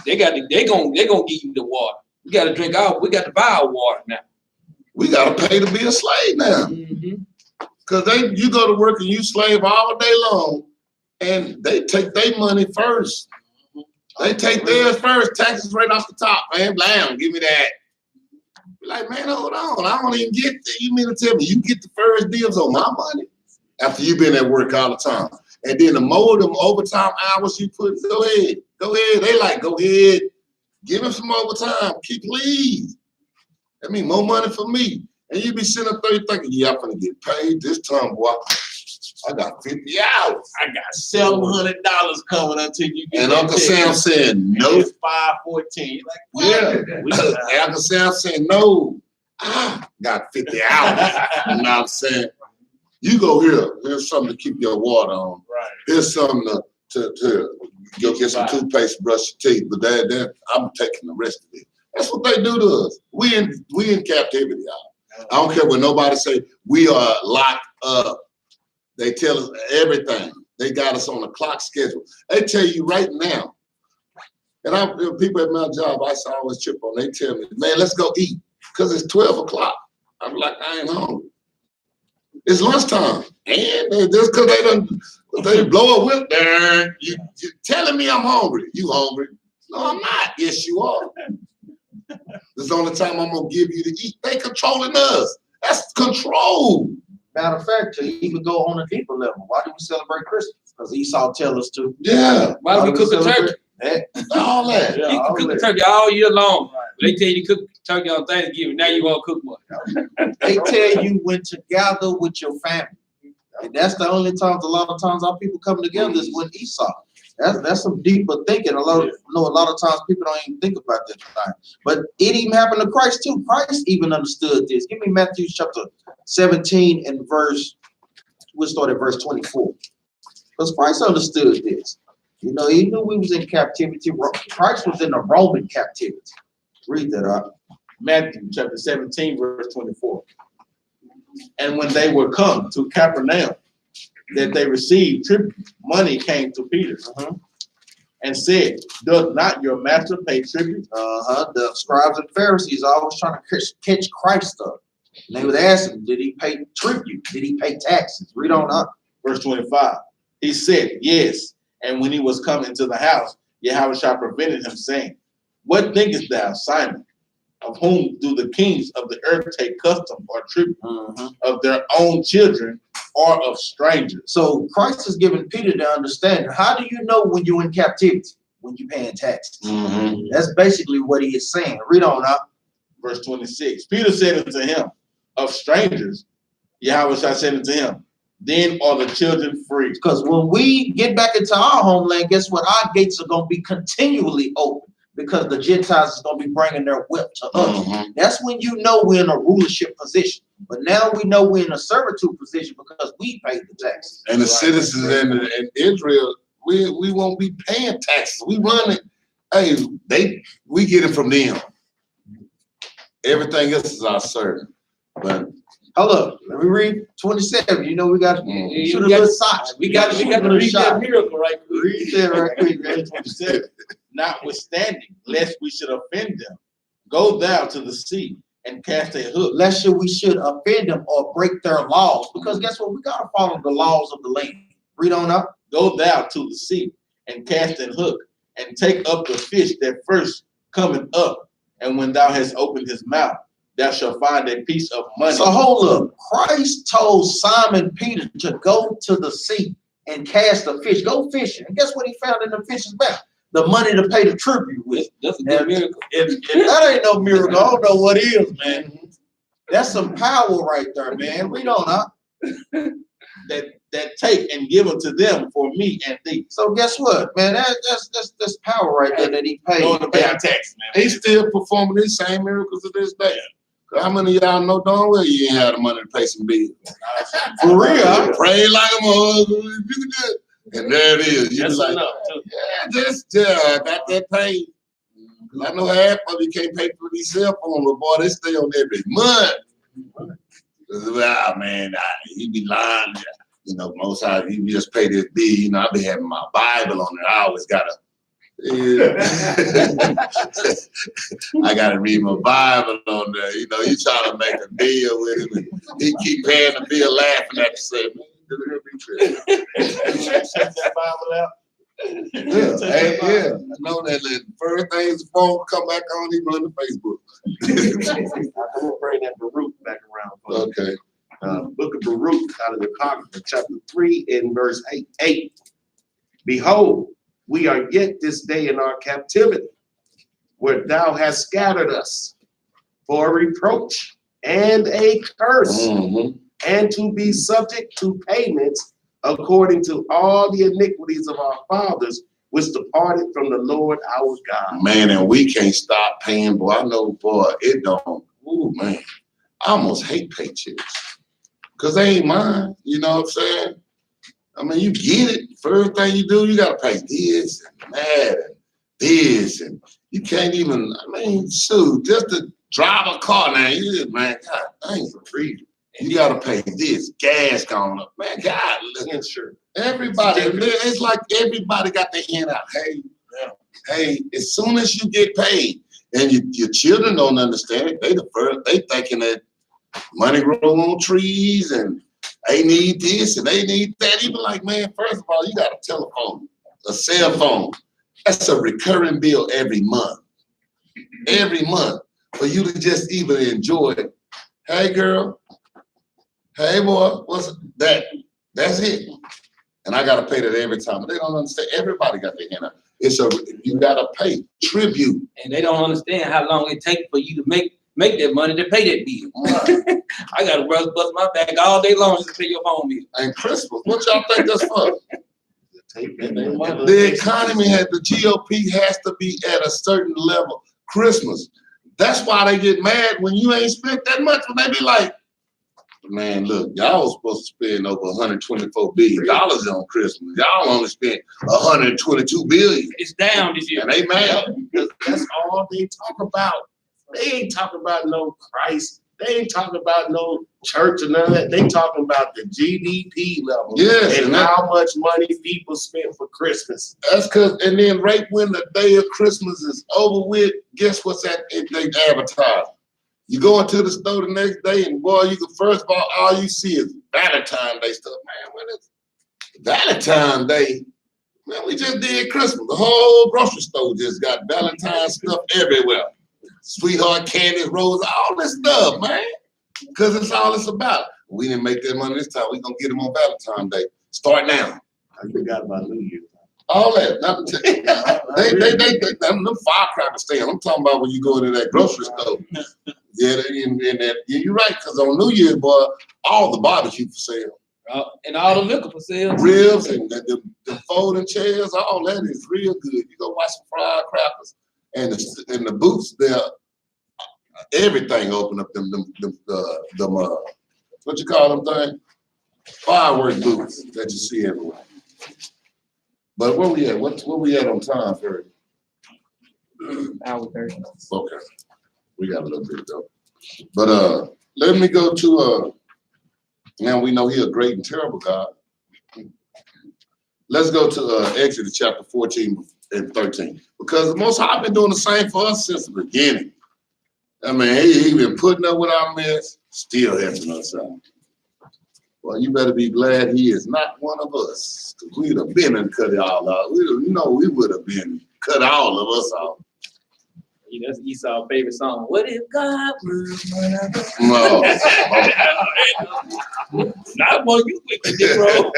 They gonna give you the water. We got to drink out. We got to buy our water now. We got to pay to be a slave now. Because you go to work and you slave all day long, and they take their money first. They take theirs first, taxes right off the top, man. Blam, give me that. Like, man, hold on. I don't even get that. You mean to tell me you get the first deals on my money after you've been at work all the time? And then the more of them overtime hours you put, go ahead. They like, go ahead. Give him some overtime. Please. That mean more money for me. And you be sitting up there thinking, yeah, I'm gonna get paid this time, boy. I got 50 hours. I got $700 coming until you get. And Uncle Sam said no. It's 514. Like, yeah. Uncle Sam said no. I got 50 hours. You know what I'm saying? You go here. Here's something to keep your water on. Right. Here's something to go get some toothpaste, brush your teeth. But that I'm taking the rest of it. That's what they do to us. We in captivity, y'all. I don't care what nobody say. We are locked up. They tell us everything. They got us on a clock schedule. They tell you right now. And people at my job, I always trip on. They tell me, man, let's go eat because it's 12 o'clock. I'm like, I ain't hungry. It's lunchtime, and just because they blow a whip there, you telling me I'm hungry. You hungry? No, I'm not. Yes, you are. This is the only time I'm gonna give you to eat. They controlling us. That's control. Matter of fact, to even go on a deeper level, why do we celebrate Christmas? Because Esau tell us to. Yeah. Why do we cook a turkey? All that. You can cook a turkey all year long. They tell you to cook turkey on Thanksgiving. Now you want to cook one. They tell you when to gather with your family. And that's the only times, a lot of times our people come together is with Esau. That's some deeper thinking. A lot of times people don't even think about that time. But it even happened to Christ too. Christ even understood this. Give me Matthew chapter 17 and we'll start at verse 24. Because Christ understood this. You know, he knew we was in captivity. Christ was in a Roman captivity. Read that out. Matthew chapter 17, verse 24. And when they were come to Capernaum, that they received tribute, money came to Peter and said, does not your master pay tribute? The scribes and Pharisees are always trying to catch Christ up. And they would ask him, did he pay tribute? Did he pay taxes? Read on up. Verse 25. He said, yes. And when he was come into the house, Yahawashi prevented him, saying, what thinkest thou, Simon? Of whom do the kings of the earth take custom or tribute? Of their own children or of strangers? So Christ is giving Peter the understanding. How do you know when you're in captivity? When you're paying taxes. That's basically what he is saying. Read on up. Verse 26. Peter said unto him, of strangers, Yahawashi said unto him, then are the children free. Because when we get back into our homeland, guess what? Our gates are going to be continually open because the Gentiles is going to be bringing their whip to us. That's when you know we're in a rulership position. But now we know we're in a servitude position because we pay the taxes. And the citizens in Israel, we won't be paying taxes. We run it. Hey, we get it from them. Everything else is our servant. But hold up, let me read 27. You know we got to shoot a little socks. We got to read that miracle right quick. Read that right quick. Verse 27. Notwithstanding, lest we should offend them, go thou to the sea and cast a hook. Lest we should offend them or break their laws. Because guess what? We got to follow the laws of the land. Read on up. Go thou to the sea and cast an hook and take up the fish that first cometh up. And when thou hast opened his mouth, thou shalt find a piece of money. So hold up. Christ told Simon Peter to go to the sea and cast a fish. Go fishing. And guess what he found in the fish's mouth? The money to pay the tribute with. That's a good miracle. If that ain't no miracle, I don't know what is, man. That's some power right there, man. We don't know. that take and give them to them for me and thee. So guess what, man? That's power right there that he paid. Going to pay our tax, man. He's still performing these same miracles to this day. How many of y'all know darn well you ain't had the money to pay some bills? For real, I pray like a mother, and there it is. You That's like, enough, too. I got that paid. I know half of you can't pay for these cell phones, but boy, they stay on every month. Man, he be lying. You know, most times you just pay this bill. You know, I be having my Bible on it. I always gotta. I gotta read my Bible on there. You know, you trying to make a deal with him, and he keep paying the bill, laughing at the same. Check that Bible out. Yeah, I know that. The first thing his phone come back on, he run to Facebook. I'm gonna bring that Baruch back around. For you. Okay. Book of Baruch out of the Apocrypha, chapter 3 and verse 8. Behold, we are yet this day in our captivity, where thou hast scattered us for a reproach and a curse, and to be subject to payments according to all the iniquities of our fathers, which departed from the Lord our God. Man, and we can't stop paying, boy. I know, boy, it don't. Ooh, man. I almost hate paychecks. Because they ain't mine. You know what I'm saying? I mean, you get it. First thing you do, you got to pay this and that and this. And you can't even, I mean, shoot, just to drive a car now, man, God dang, for free. You got to pay this, gas going up. Man, God, Sure. everybody, it's like everybody got their hand out. Hey, as soon as you get paid, and your children don't understand it, they thinking that money grow on trees and they need this and they need that. Even like, man, first of all, you got a telephone, a cell phone. That's a recurring bill every month. Every month. For you to just even enjoy it. Hey, girl. Hey, boy. What's that? That's it. And I got to pay that every time. But they don't understand. Everybody got their hand out. You got to pay tribute. And they don't understand how long it takes for you to make that money to pay that bill. I got to bust my back all day long just to pay your phone bill. And Christmas, what y'all think that's for? The The economy the GOP has to be at a certain level. Christmas. That's why they get mad when you ain't spent that much. When they be like, man, look, y'all was supposed to spend over $124 billion on Christmas. Y'all only spent $122 billion. It's down this year. And they mad. Because that's all they talk about. They ain't talking about no Christ. They ain't talking about no church or none of that. They talking about the GDP level. Yes, and how much money people spend for Christmas. That's because, and then right when the day of Christmas is over with, guess what's they advertise? You go into the store the next day and boy, you can first of all you see is Valentine's Day stuff. Man, when is Valentine's Day? Man, we just did Christmas. The whole grocery store just got Valentine's stuff everywhere. Sweetheart candies, roses, all this stuff, man. Because it's all it's about. We didn't make that money this time. We're going to get them on Valentine's Day. Start now. I forgot about New Year's. All that. Them firecrackers stand. I'm talking about when you go into that grocery store. Yeah, you're right. Because on New Year's, boy, all the barbecue for sale. And all the liquor for sale. Ribs and the folding chairs, all that is real good. You go watch some fried crackers. And the booths there, everything open up them what you call them thing? Firework booths that you see everywhere. But where we at? Where we at on time, Ferry? Hour 30. Okay. We got a little bit though. But let me go to now we know he's a great and terrible God. Let's go to Exodus chapter 14 and 13. Because the Most High been doing the same for us since the beginning. I mean, he been putting up with our mess, still helping us out. Well, you better be glad he is not one of us. Because we'd have been and cut it all out. We would have been cut all of us off. You know, that's Esau's favorite song. What if God was one of us? No. Not one you wicked, bro.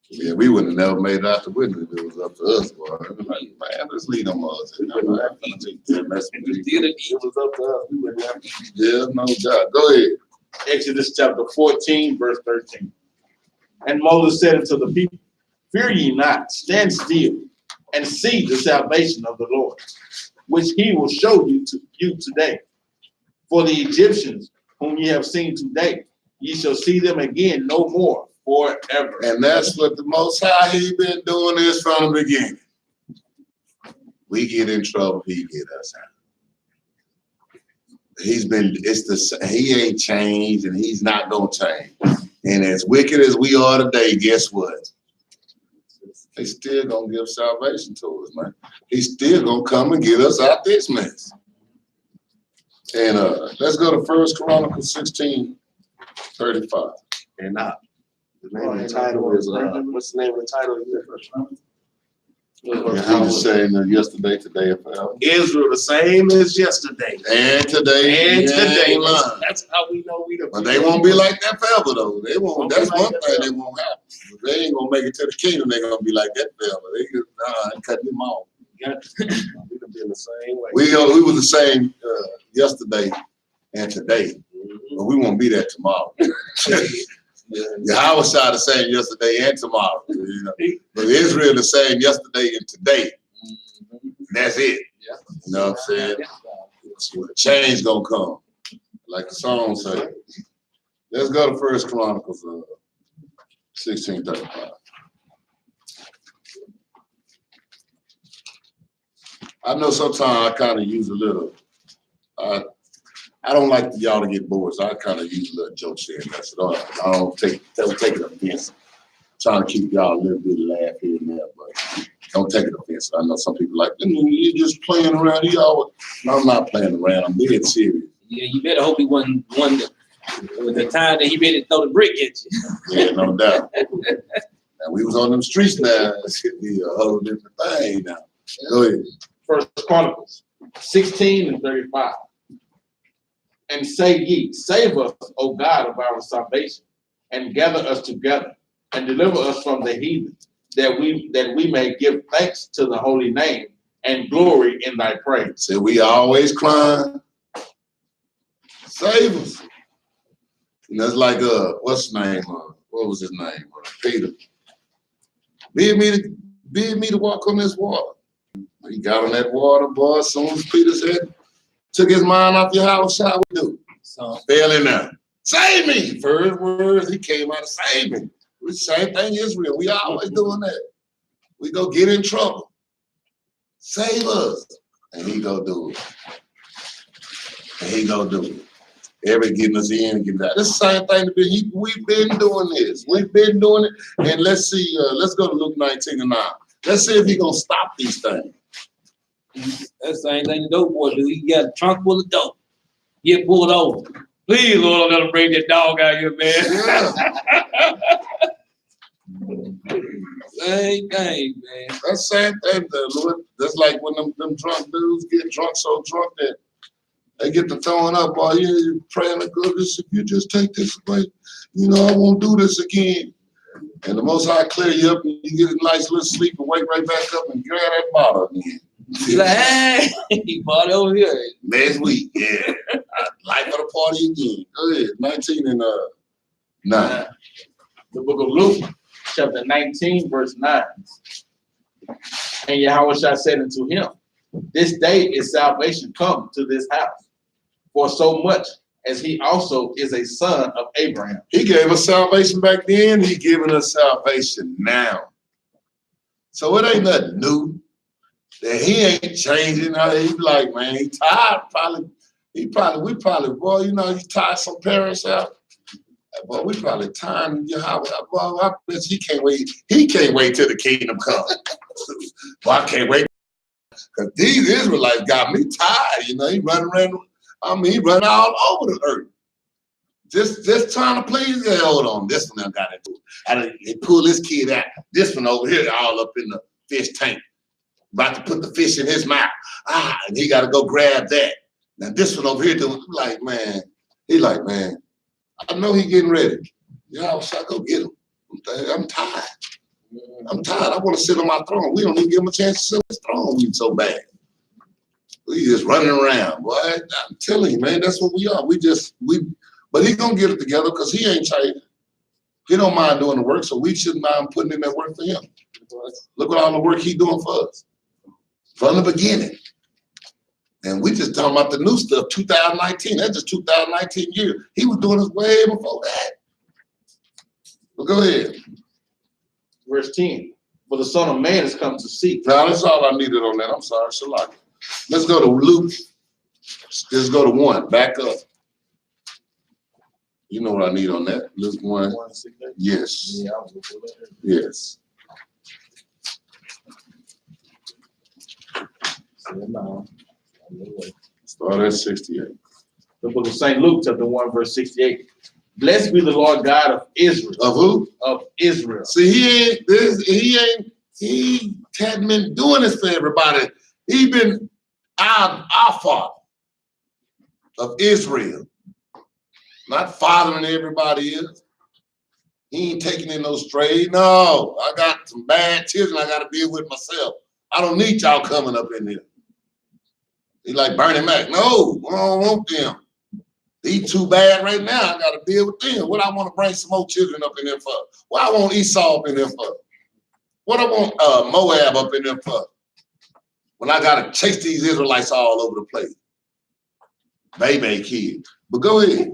Yeah, we wouldn't have never made it out the window if it was up to us, boy. Like, man, let's leave them us. It was up to us. We wouldn't have. Yeah, no doubt. Go ahead. Exodus chapter 14, verse 13. And Moses said unto the people, fear ye not, stand still, and see the salvation of the Lord, which he will show you today. For the Egyptians whom ye have seen today, ye shall see them again no more forever. And that's what the Most High, he been doing this from the beginning. We get in trouble, he get us out. He ain't changed and he's not gonna change. And as wicked as we are today, guess what? They still gonna give salvation to us, man. He's still gonna come and get us out this mess. And let's go to 1 Chronicles 16:35. And the name of the title is what's the name of the title? He was saying yesterday, today, and forever. Israel, the same as yesterday. And today, Today. man. That's how we know we the. But they won't be like that forever, though. They won't. Won't That's be like one that thing forever. they won't happen. They ain't gonna make it to the kingdom. They're gonna be like that forever. They cut them off. We can be in the same way. We was the same yesterday and today, but we won't be there tomorrow. Yahawashi the same yesterday and tomorrow. You know? But Israel the same yesterday and today. That's it. You know what I'm saying? Change gonna come, like the song say. Let's go to 1 Chronicles 16:35. I know sometimes I kind of use a little. I don't like y'all to get bored, so I kind of use a little jokes here and that's it. I don't take it offensive. Trying to keep y'all a little bit of laugh here and there, but don't take it offensive. I know some people like, you're just playing around. No, I'm not playing around. I'm being serious. Yeah, you better hope he wasn't one that with the time that he ready to throw the brick at you. Yeah, no doubt. And we was on them streets now. It's gonna be a whole different thing now. Go ahead. 1 Chronicles 16:35. And say ye, save us, O God of our salvation, and gather us together, and deliver us from the heathen, that we may give thanks to the holy name and glory in thy praise. So we always crying, save us. And that's like what's his name? What was his name? Peter. Bid me to walk on this water. He got on that water, boy. As soon as Peter said, took his mind off your house, how we do? So Fell in there. Save me. First words, he came out of save me. We same thing Israel. We always doing that. We go get in trouble. Save us. And he go do it. And he go do it. Every getting us in and getting out. This is the same thing. We've been doing this. We've been doing it. And let's see, let's go to Luke 19:9. Let's see if he's gonna stop these things. that's the same thing the dope boy do. He got a trunk full of dope. Get pulled over. Please, Lord, let him bring that dog out here, man. Same thing, man. That's the same thing, Lord. That's like when them drunk dudes get drunk so drunk that they get to throwing up while you're praying to goodness. If you just take this away, I won't do this again. And the Most High clear you up and you get a nice little sleep and wake right back up and grab that bottle again. He's like, hey, he bought over here. Next week, yeah. Life of the party again. Go ahead, 19:9. The book of Luke, chapter 19, verse 9. And Yahawashi said unto him, this day is salvation come to this house, for so much as he also is a son of Abraham. He gave us salvation back then. He giving us salvation now. So it ain't nothing new. That he ain't changing. He be like, man, he tired. We probably, boy, you tired some parents out. Boy, we probably tired. Boy, I bet he can't wait. He can't wait till the kingdom comes. Boy, I can't wait. Because these Israelites got me tired. He running around. He running all over the earth. Just trying to please. Yeah, hold on, this one I got it. They pull this kid out. This one over here, all up in the fish tank, about to put the fish in his mouth. And he got to go grab that. Now this one over here, doing like, man, he like, man, I know he getting ready. I go get him. I'm tired. I'm tired. I want to sit on my throne. We don't even give him a chance to sit on his throne. We so bad. We just running around, boy. I'm telling you, man, that's what we are. But he gonna get it together because he ain't changing. He don't mind doing the work, so we shouldn't mind putting in that work for him. Look at all the work he doing for us from the beginning. And we just talking about the new stuff, 2019. That's just 2019 year. He was doing this way before that. But go ahead. Verse 10. For the Son of Man has come to seek. Now, that's all I needed on that. I'm sorry, Shalak. Let's go to Luke. Let's go to 1. Back up. You know what I need on that. Luke 1. Yes. Yes. Start at 68. The book of St. Luke, chapter 1, verse 68. Blessed be the Lord God of Israel. Of who? Of Israel. See, he hadn't been doing this for everybody. He been our father of Israel. Not fathering everybody else. He ain't taking in no stray. No, I got some bad children I got to deal with myself. I don't need y'all coming up in here. He like Bernie Mac. No, I don't want them. They too bad right now. I got to deal with them. What I want to bring some more children up in there for? What I want Esau up in there for? What I want Moab up in there for? When I got to chase these Israelites all over the place. Baby kid. But go ahead.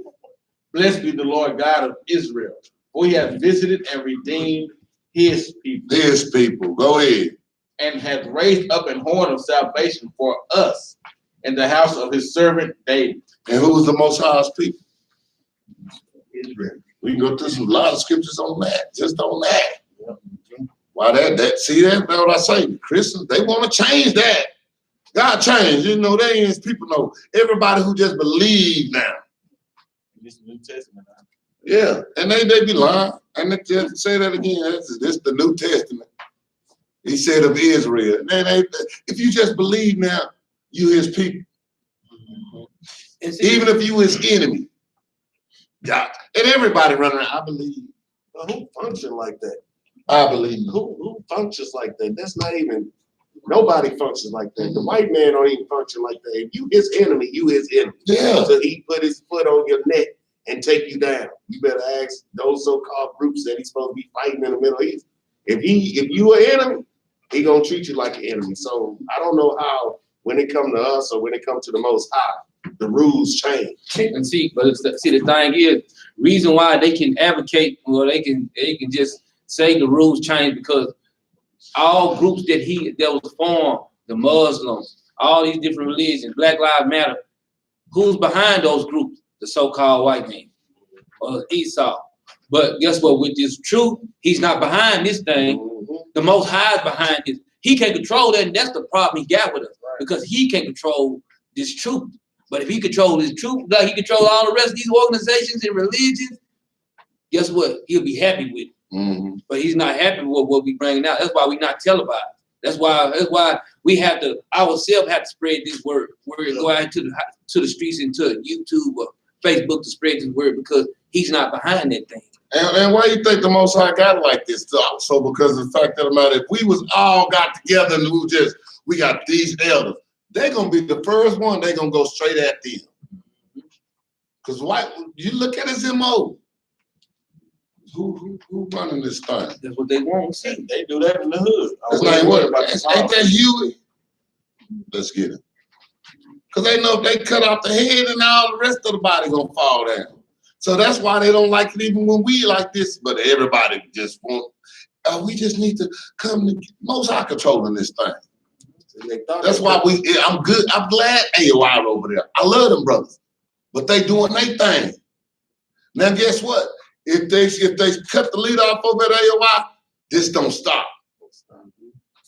Blessed be the Lord God of Israel, for he hath visited and redeemed his people. His people. Go ahead. And hath raised up an horn of salvation for us in the house of his servant David. And who's the Most High's people? Israel. We can go through a lot of scriptures on that, just on that. Why that's what I say. Christians, they want to change that. God changed. You know, they ain't people know. Everybody who just believe now. This New Testament. Yeah, and they be lying. And they just say that again. This the New Testament. He said of Israel. If you just believe now, you his people. Even if you his enemy. Yeah. And everybody running around, I believe. But who function like that? I believe. Who functions like that? That's not even, nobody functions like that. The white man don't even function like that. If you his enemy, you his enemy. Yeah. So he put his foot on your neck and take you down. You better ask those so-called groups that he's supposed to be fighting in the Middle East. If you an enemy, he gonna treat you like an enemy. So I don't know how, when it come to us or when it come to the Most High, the rules change. And see, the thing is, reason why they can advocate, or they can just say the rules change, because all groups that was formed, the Muslims, all these different religions, Black Lives Matter, who's behind those groups? The so-called white man or Esau. But guess what? With this truth, he's not behind this thing. Mm-hmm. The Most High is behind this. He can't control that, and that's the problem he got with us, because he can't control this truth. But if he controls this truth, like he controls all the rest of these organizations and religions, guess what? He'll be happy with it. Mm-hmm. But he's not happy with what we bringing out. That's why we not televised. That's why we have to ourselves have to spread this word. Go out to the streets and to YouTube or Facebook to spread this word, because he's not behind that thing. And why you think the Most High got it like this? So because of the fact of the matter, if we was all got together and we got these elders, they're gonna be the first one. They're gonna go straight at them. Because you look at his MO. Who running this thing? That's what they want to see. They do that in the hood. That's not what. Ain't that Huey? Let's get it. Because they know if they cut off the head and all the rest of the body gonna fall down. So that's why they don't like it even when we like this. But everybody just want. We just need to come to Most High controlling this thing. That's why I'm good. I'm glad AOI over there. I love them brothers, but they doing their thing. Now guess what? If they cut the lead off over at AOI, this don't stop.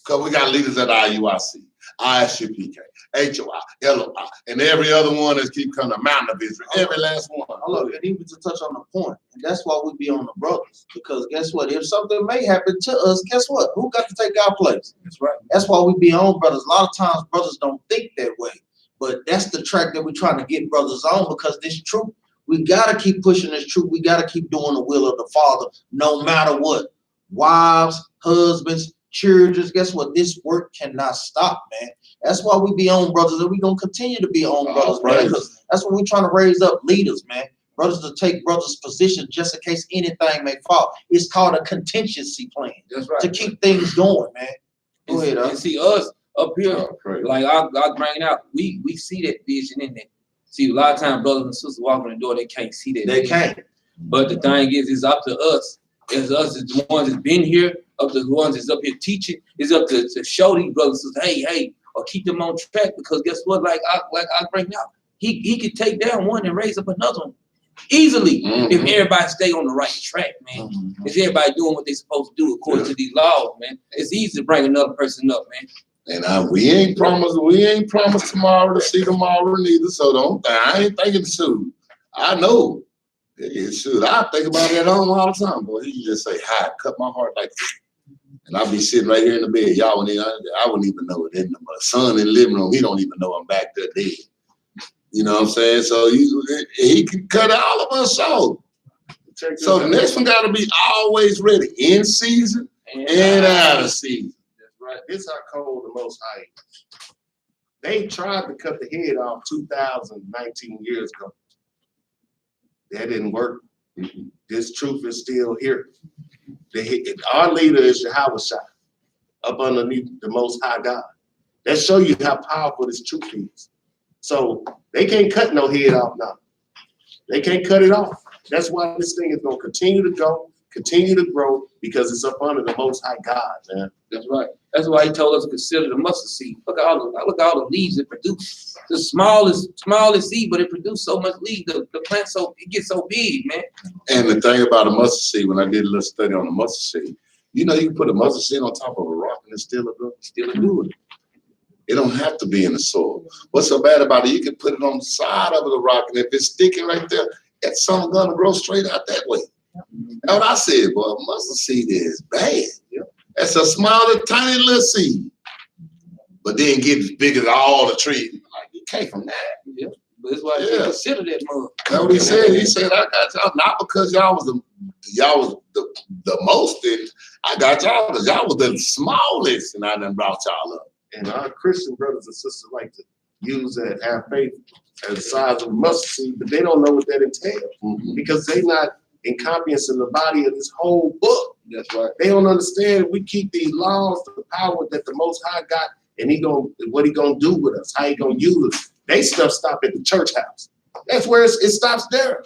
Because we got leaders at IUIC. ISUPK, HOI, LOI, and every other one that keep coming, Mountain of Israel, every last one. Look, and even to touch on the point, and that's why we be on the brothers. Because guess what? If something may happen to us, guess what? Who got to take our place? That's right. That's why we be on brothers. A lot of times brothers don't think that way. But that's the track that we're trying to get brothers on, because this truth, we gotta keep pushing this truth. We gotta keep doing the will of the Father, no matter what. Wives, husbands, children, guess what? This work cannot stop, man. That's why we be on brothers, and we're gonna continue to be on brothers, man. Because that's what we're trying to raise up leaders, man. Brothers to take brothers' position just in case anything may fall. It's called a contingency plan. That's right. To keep things going, man. Go ahead, And see us up here, Crazy. like I bring it out, we see that vision in there. See, a lot of times brothers and sisters walk in the door, they can't see that. They vision. can't. But the thing is, it's up to us. It's us, it's the ones that's been here, up to the ones that's up here teaching. It's up to show these brothers and sisters, hey, or keep them on track, because guess what? Like I bring out, he could take down one and raise up another one easily if everybody stay on the right track, man. If everybody doing what they supposed to do according to these laws, man. It's easy to bring another person up, man. And we ain't promised tomorrow to see tomorrow neither. So I ain't thinking soon. I know. Shoot, I think about it at home all the time, boy. He can just say, hi, cut my heart like that. And I'll be sitting right here in the bed. Y'all wouldn't even, I wouldn't even know it. My son in the living room, he don't even know I'm back there dead. You know what I'm saying? So he can cut all of us off. So the next one got to be always ready, in season and out of season. Right. This is how cold the Most High is. They tried to cut the head off 2019 years ago. That didn't work. This truth is still here. Our leader is Yahawashi, up underneath the Most High God. That show you how powerful this truth is. So they can't cut no head off now. They can't cut it off. That's why this thing is going to continue to go, continue to grow, because it's up under the Most High God, man. That's right. That's why he told us to consider the mustard seed. Look at all the leaves it produces. The smallest seed, but it produces so much leaves. The plant it gets so big, man. And the thing about a mustard seed, when I did a little study on the mustard seed, you can put a mustard seed on top of a rock and it's still a good. It don't have to be in the soil. What's so bad about it? You can put it on the side of the rock, and if it's sticking right there, it's something gonna grow straight out that way. That's what I said, boy. Mustard seed is bad. That's a smaller, tiny little seed, but then get as big as all the trees. Like, you came from that. Yeah, but that's why you consider that mug. That's what he said. He said, I got y'all not because y'all was the most. I got y'all because y'all was the smallest, and I done brought y'all up. And our Christian brothers and sisters like to use that, have faith as the size of a mustard seed, but they don't know what that entails because they not encompassing the body of this whole book. That's right. They don't understand. We keep these laws, the power that the Most High got, and what he gonna do with us, how he gonna use us. They stuff stop at the church house. That's where it stops there.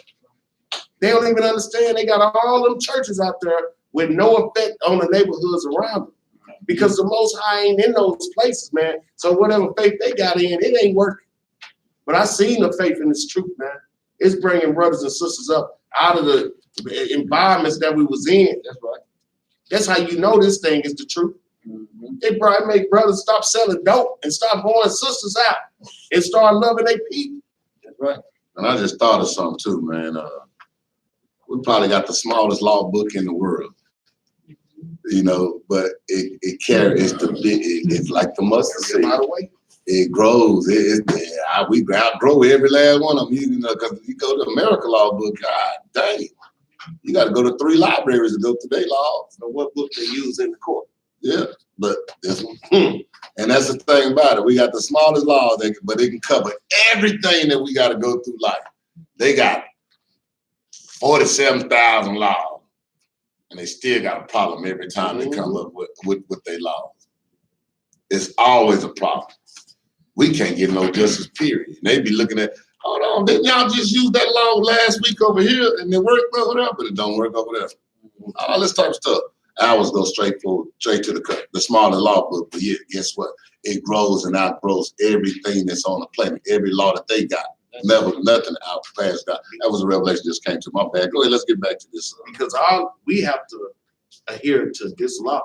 They don't even understand. They got all them churches out there with no effect on the neighborhoods around them. Because the Most High ain't in those places, man. So whatever faith they got in, it ain't working. But I seen the faith in this truth, man. It's bringing brothers and sisters up out of the environments that we was in. That's right. That's how you know this thing is the truth. It probably make brothers stop selling dope and stop going sisters out and start loving their people. That's right. And I just thought of something too, man. We probably got the smallest law book in the world. But it carries it's like the mustard seed. It grows. We outgrow every last one of them. Because you go to the America Law book, God dang, you got to go to 3 libraries to go through their laws. So what book they use in the court? Yeah, but this one. And that's the thing about it. We got the smallest laws, but they can cover everything that we got to go through life. They got 47,000 laws. And they still got a problem every time they come up with their laws. It's always a problem. We can't get no justice, period. And they be looking at, hold on, didn't y'all just use that law last week over here and it worked over there? But it don't work over there. All this type of stuff. Ours go straight to the smaller law book. But yeah, guess what? It grows and outgrows everything that's on the planet, every law that they got. Never, nothing out past God. That was a revelation just came to my bag. Go ahead, let's get back to this. Because we have to adhere to this law.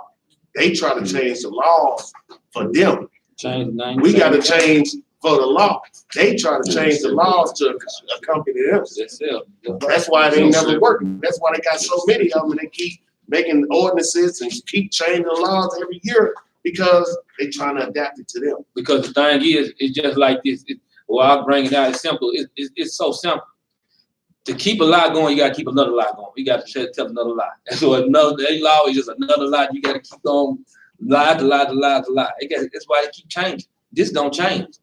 They try to change the laws for them. Change the name. We gotta change for the law. They try to change the laws to accompany them. That's it. That's why they never work. That's why they got so many of them, and they keep making ordinances and keep changing the laws every year because they trying to adapt it to them. Because the thing is, it's just like this. Well, I'll bring it out. It's simple. It's so simple. To keep a lie going, you gotta keep another lie going. You gotta tell another lie. And so another law is just another lie. You gotta keep on lie to lie to lie to lie. That's why they keep changing. This don't change.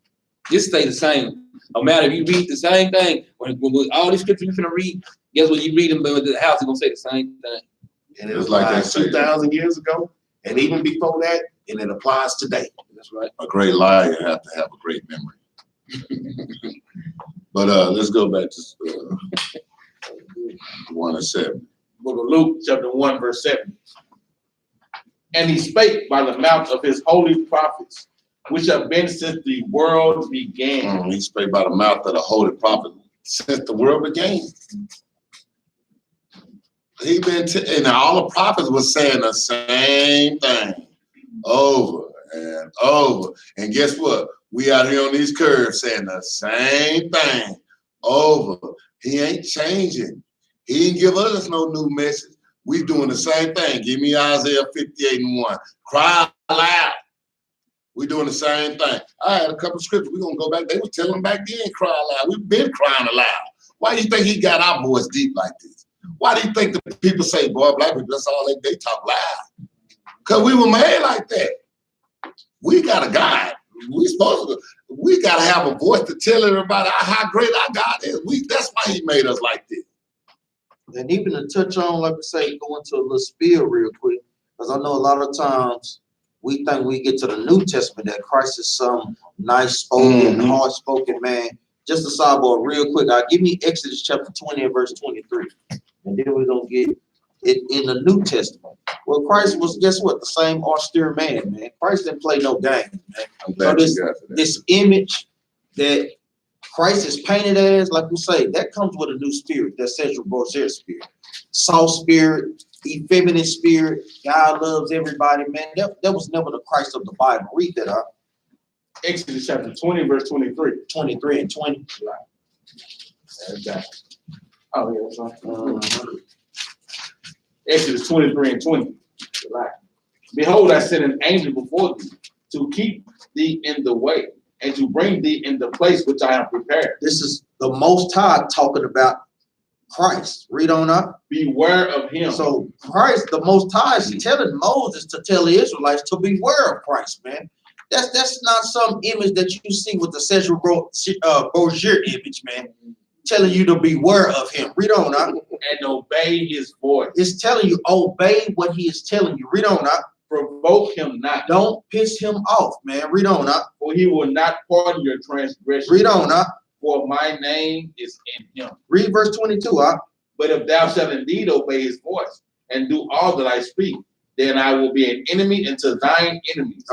This stay the same. No matter if you read the same thing, when all these scriptures you're finna read, guess what? You read them in the house, it's gonna say the same thing. And it was like 2,000 years ago, and even before that, and it applies today. That's right. A great liar have to have a great memory. But let's go back to 1 and 7. Book of Luke, chapter 1, verse 7. And he spake by the mouth of his holy prophets, which have been since the world began. He spake by the mouth of the holy prophet since the world began. He been and all the prophets were saying the same thing over and over. And guess what? We out here on these curves saying the same thing over. He ain't changing. He ain't give us no new message. We doing the same thing. Give me Isaiah 58:1. Cry loud. We doing the same thing. I had a couple of scriptures. We're gonna go back. They were telling back then, cry loud. We've been crying aloud. Why do you think he got our voice deep like this? Why do you think the people say, boy, black people, that's all they talk loud? Because we were made like that. We got a God. We gotta have a voice to tell everybody how great our God is. That's why he made us like this. And even to touch on, like I say, go into a little spiel real quick, because I know a lot of times we think we get to the New Testament that Christ is some nice-spoken, hard-spoken man. Just a sidebar real quick. Give me Exodus chapter 20 and verse 23. And then we're going to get it in the New Testament. Well, Christ was, guess what? The same austere man. Christ didn't play no games, man. So this image that Christ is painted as, like we say, that comes with a new spirit, that Cedric Borgia spirit. Soft spirit, effeminate spirit, God loves everybody, man. That was never the Christ of the Bible. Read that up. Exodus chapter 20, verse 23. 23 and 20. Right. Exactly. Oh, yeah, that's right. Exodus 23 and 20. Right. Behold, I sent an angel before thee to keep thee in the way and to bring thee in the place which I have prepared. This is the Most High talking about Christ. Read on up. Beware of him. So Christ, the Most High, is telling Moses to tell the Israelites to beware of Christ, man. That's not some image that you see with the Cedric Borgia image, man. Telling you to beware of him. Read on up. And obey his voice. It's telling you, obey what he is telling you. Read on up. Provoke him not. Don't piss him off, man. Read on up. For he will not pardon your transgression. Read on up. For my name is in him. Read verse 22 up. But if thou shalt indeed obey his voice and do all that I speak, then I will be an enemy unto thine enemies,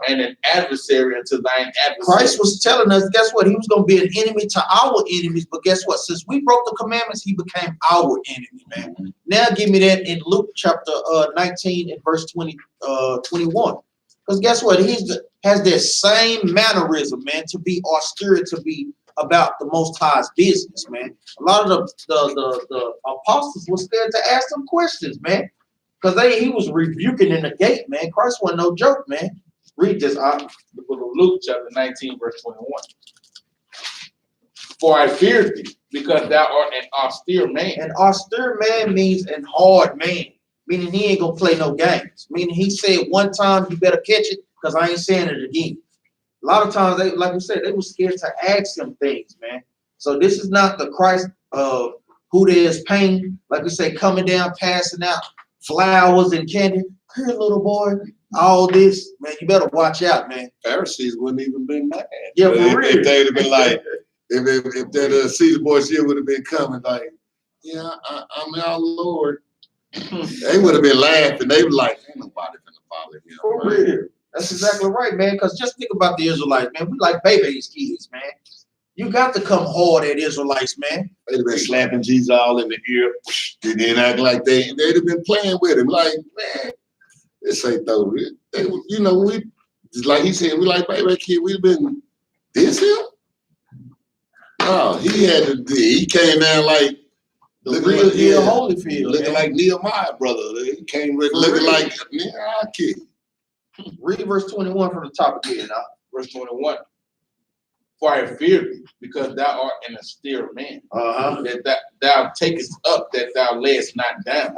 and an adversary unto thine adversaries. Christ was telling us, guess what? He was going to be an enemy to our enemies, but guess what? Since we broke the commandments, he became our enemy, man. Now give me that in Luke chapter 19 and verse 21. Because guess what? He has that same mannerism, man, to be austere, to be about the Most High's business, man. A lot of the apostles were scared to ask them questions, man. Because he was rebuking in the gate, man. Christ wasn't no joke, man. Read this, the book of Luke, chapter 19, verse 21. For I fear thee, because thou art an austere man. An austere man means an hard man, meaning he ain't gonna play no games. Meaning he said one time, you better catch it, because I ain't saying it again. A lot of times, they, like we said, they were scared to ask him things, man. So this is not the Christ of who there's pain, like we say, coming down, passing out flowers and candy. Here, little boy, all this, man, you better watch out, man. Pharisees wouldn't even been mad. Yeah, for real. If they'd have been like, if that Caesar Borgia would have been coming, like, yeah, I'm our Lord. They would have been laughing. They were like, ain't nobody finna follow him. For real. That's exactly right, man. Because just think about the Israelites, man. We like baby's kids, man. You got to come hard at Israelites, man. They'd have been slapping Jesus all in the ear. They didn't act like they'd have been playing with him. Like, man, this ain't though. You know, Just like he said, we like baby kid, we've been this him? No, he came down like The looking real like, deal yeah, Holyfield. looking Man. like Nehemiah, brother. He came with looking like kid. Read verse 21 from the top again. Now. Verse 21. For I fear thee, because thou art an austere man, that thou takest up, that thou layest not down,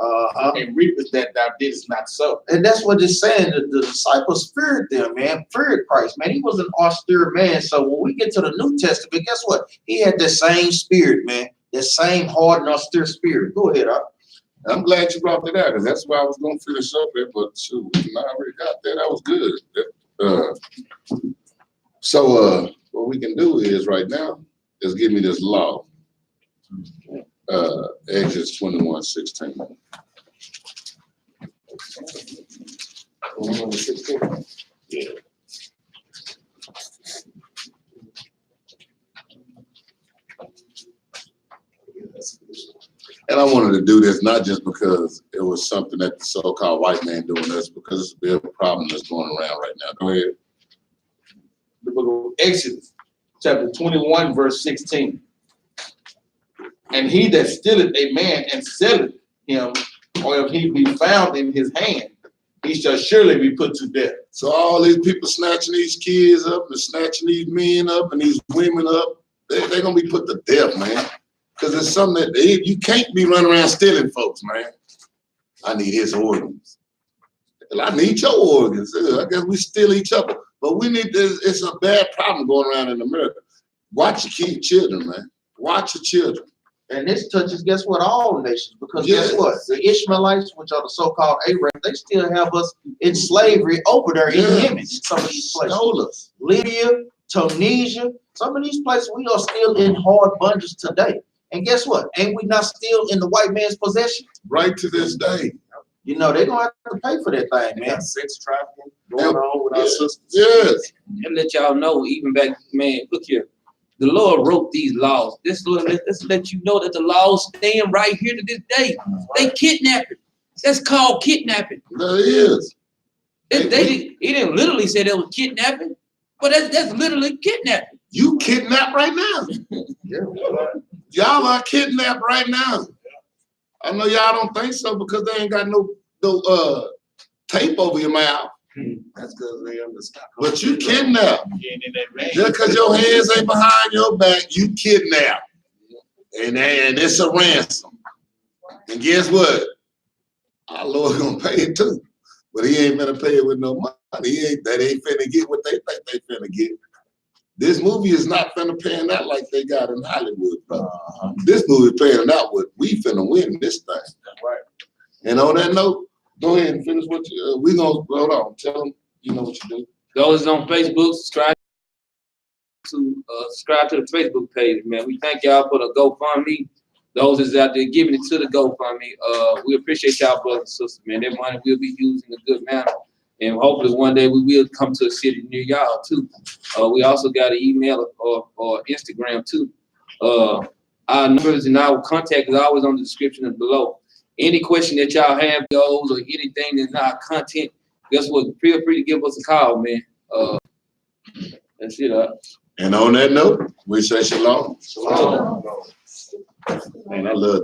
and reapest that thou didst not sow. And that's what it's saying. The disciples feared them, man. Feared Christ, man. He was an austere man. So when we get to the New Testament, guess what? He had that same spirit, man. That same hard and austere spirit. Go ahead, I'm glad you brought that out, because that's why I was going to finish up there, but shoot, I already got that. That was good. So what we can do is right now is give me this law. Exodus 21:16. 21:16. Yeah. And I wanted to do this not just because it was something that the so-called white man doing this, because it's a big problem that's going around right now. Go ahead. The book of Exodus, chapter 21, verse 16. And he that stealeth a man and selleth him, or if he be found in his hand, he shall surely be put to death. So all these people snatching these kids up and snatching these men up and these women up, they're going to be put to death, man. Because it's something that you can't be running around stealing folks, man. I need his organs. Well, I need your organs. I guess we steal each other. But we need this. It's a bad problem going around in America. Watch your children, man. Watch your children. And this touches, guess what, all nations. Because Yes. guess what? The Ishmaelites, which are the so-called Arabs, they still have us in slavery over there in Yemen, in some of these places. Stole us. Libya, Tunisia, some of these places we are still in hard bondage today. And guess what? Ain't we not still in the white man's possession? Right to this day. You know, they're gonna have to pay for that thing, man. Sex trafficking going on with our sisters. Yes. And let y'all know, even back, man, look here. The Lord wrote these laws. This let you know that the laws stand right here to this day. They kidnapping. That's called kidnapping. That is. He didn't literally say that was kidnapping, but that's literally kidnapping. You kidnapped right now. Y'all are kidnapped right now. I know y'all don't think so because they ain't got no tape over your mouth. That's because they understand. But you kidnapped. In that vein. Just because your hands ain't behind your back, you kidnapped. And it's a ransom. And guess what? Our Lord gonna pay it too. But he ain't gonna pay it with no money. They ain't finna get what they think they finna get. This movie is not finna paying out like they got in Hollywood, bro. This movie paying out what we finna win this thing. That's right. And on that note, go ahead and finish what you, we gonna, hold on, tell them, you know what you do. Those on Facebook, subscribe to the Facebook page, man. We thank y'all for the GoFundMe. Those is out there giving it to the GoFundMe. We appreciate y'all, brothers and sisters, man. That money will be used in a good manner. And hopefully one day we will come to a city near y'all too. We also got an email or Instagram too. Our numbers and our contact is always on the description and below. Any question that y'all have, goals or anything that's not content, guess what? Feel free to give us a call, man. That's it. And on that note, we say shalom. Shalom. Man, I love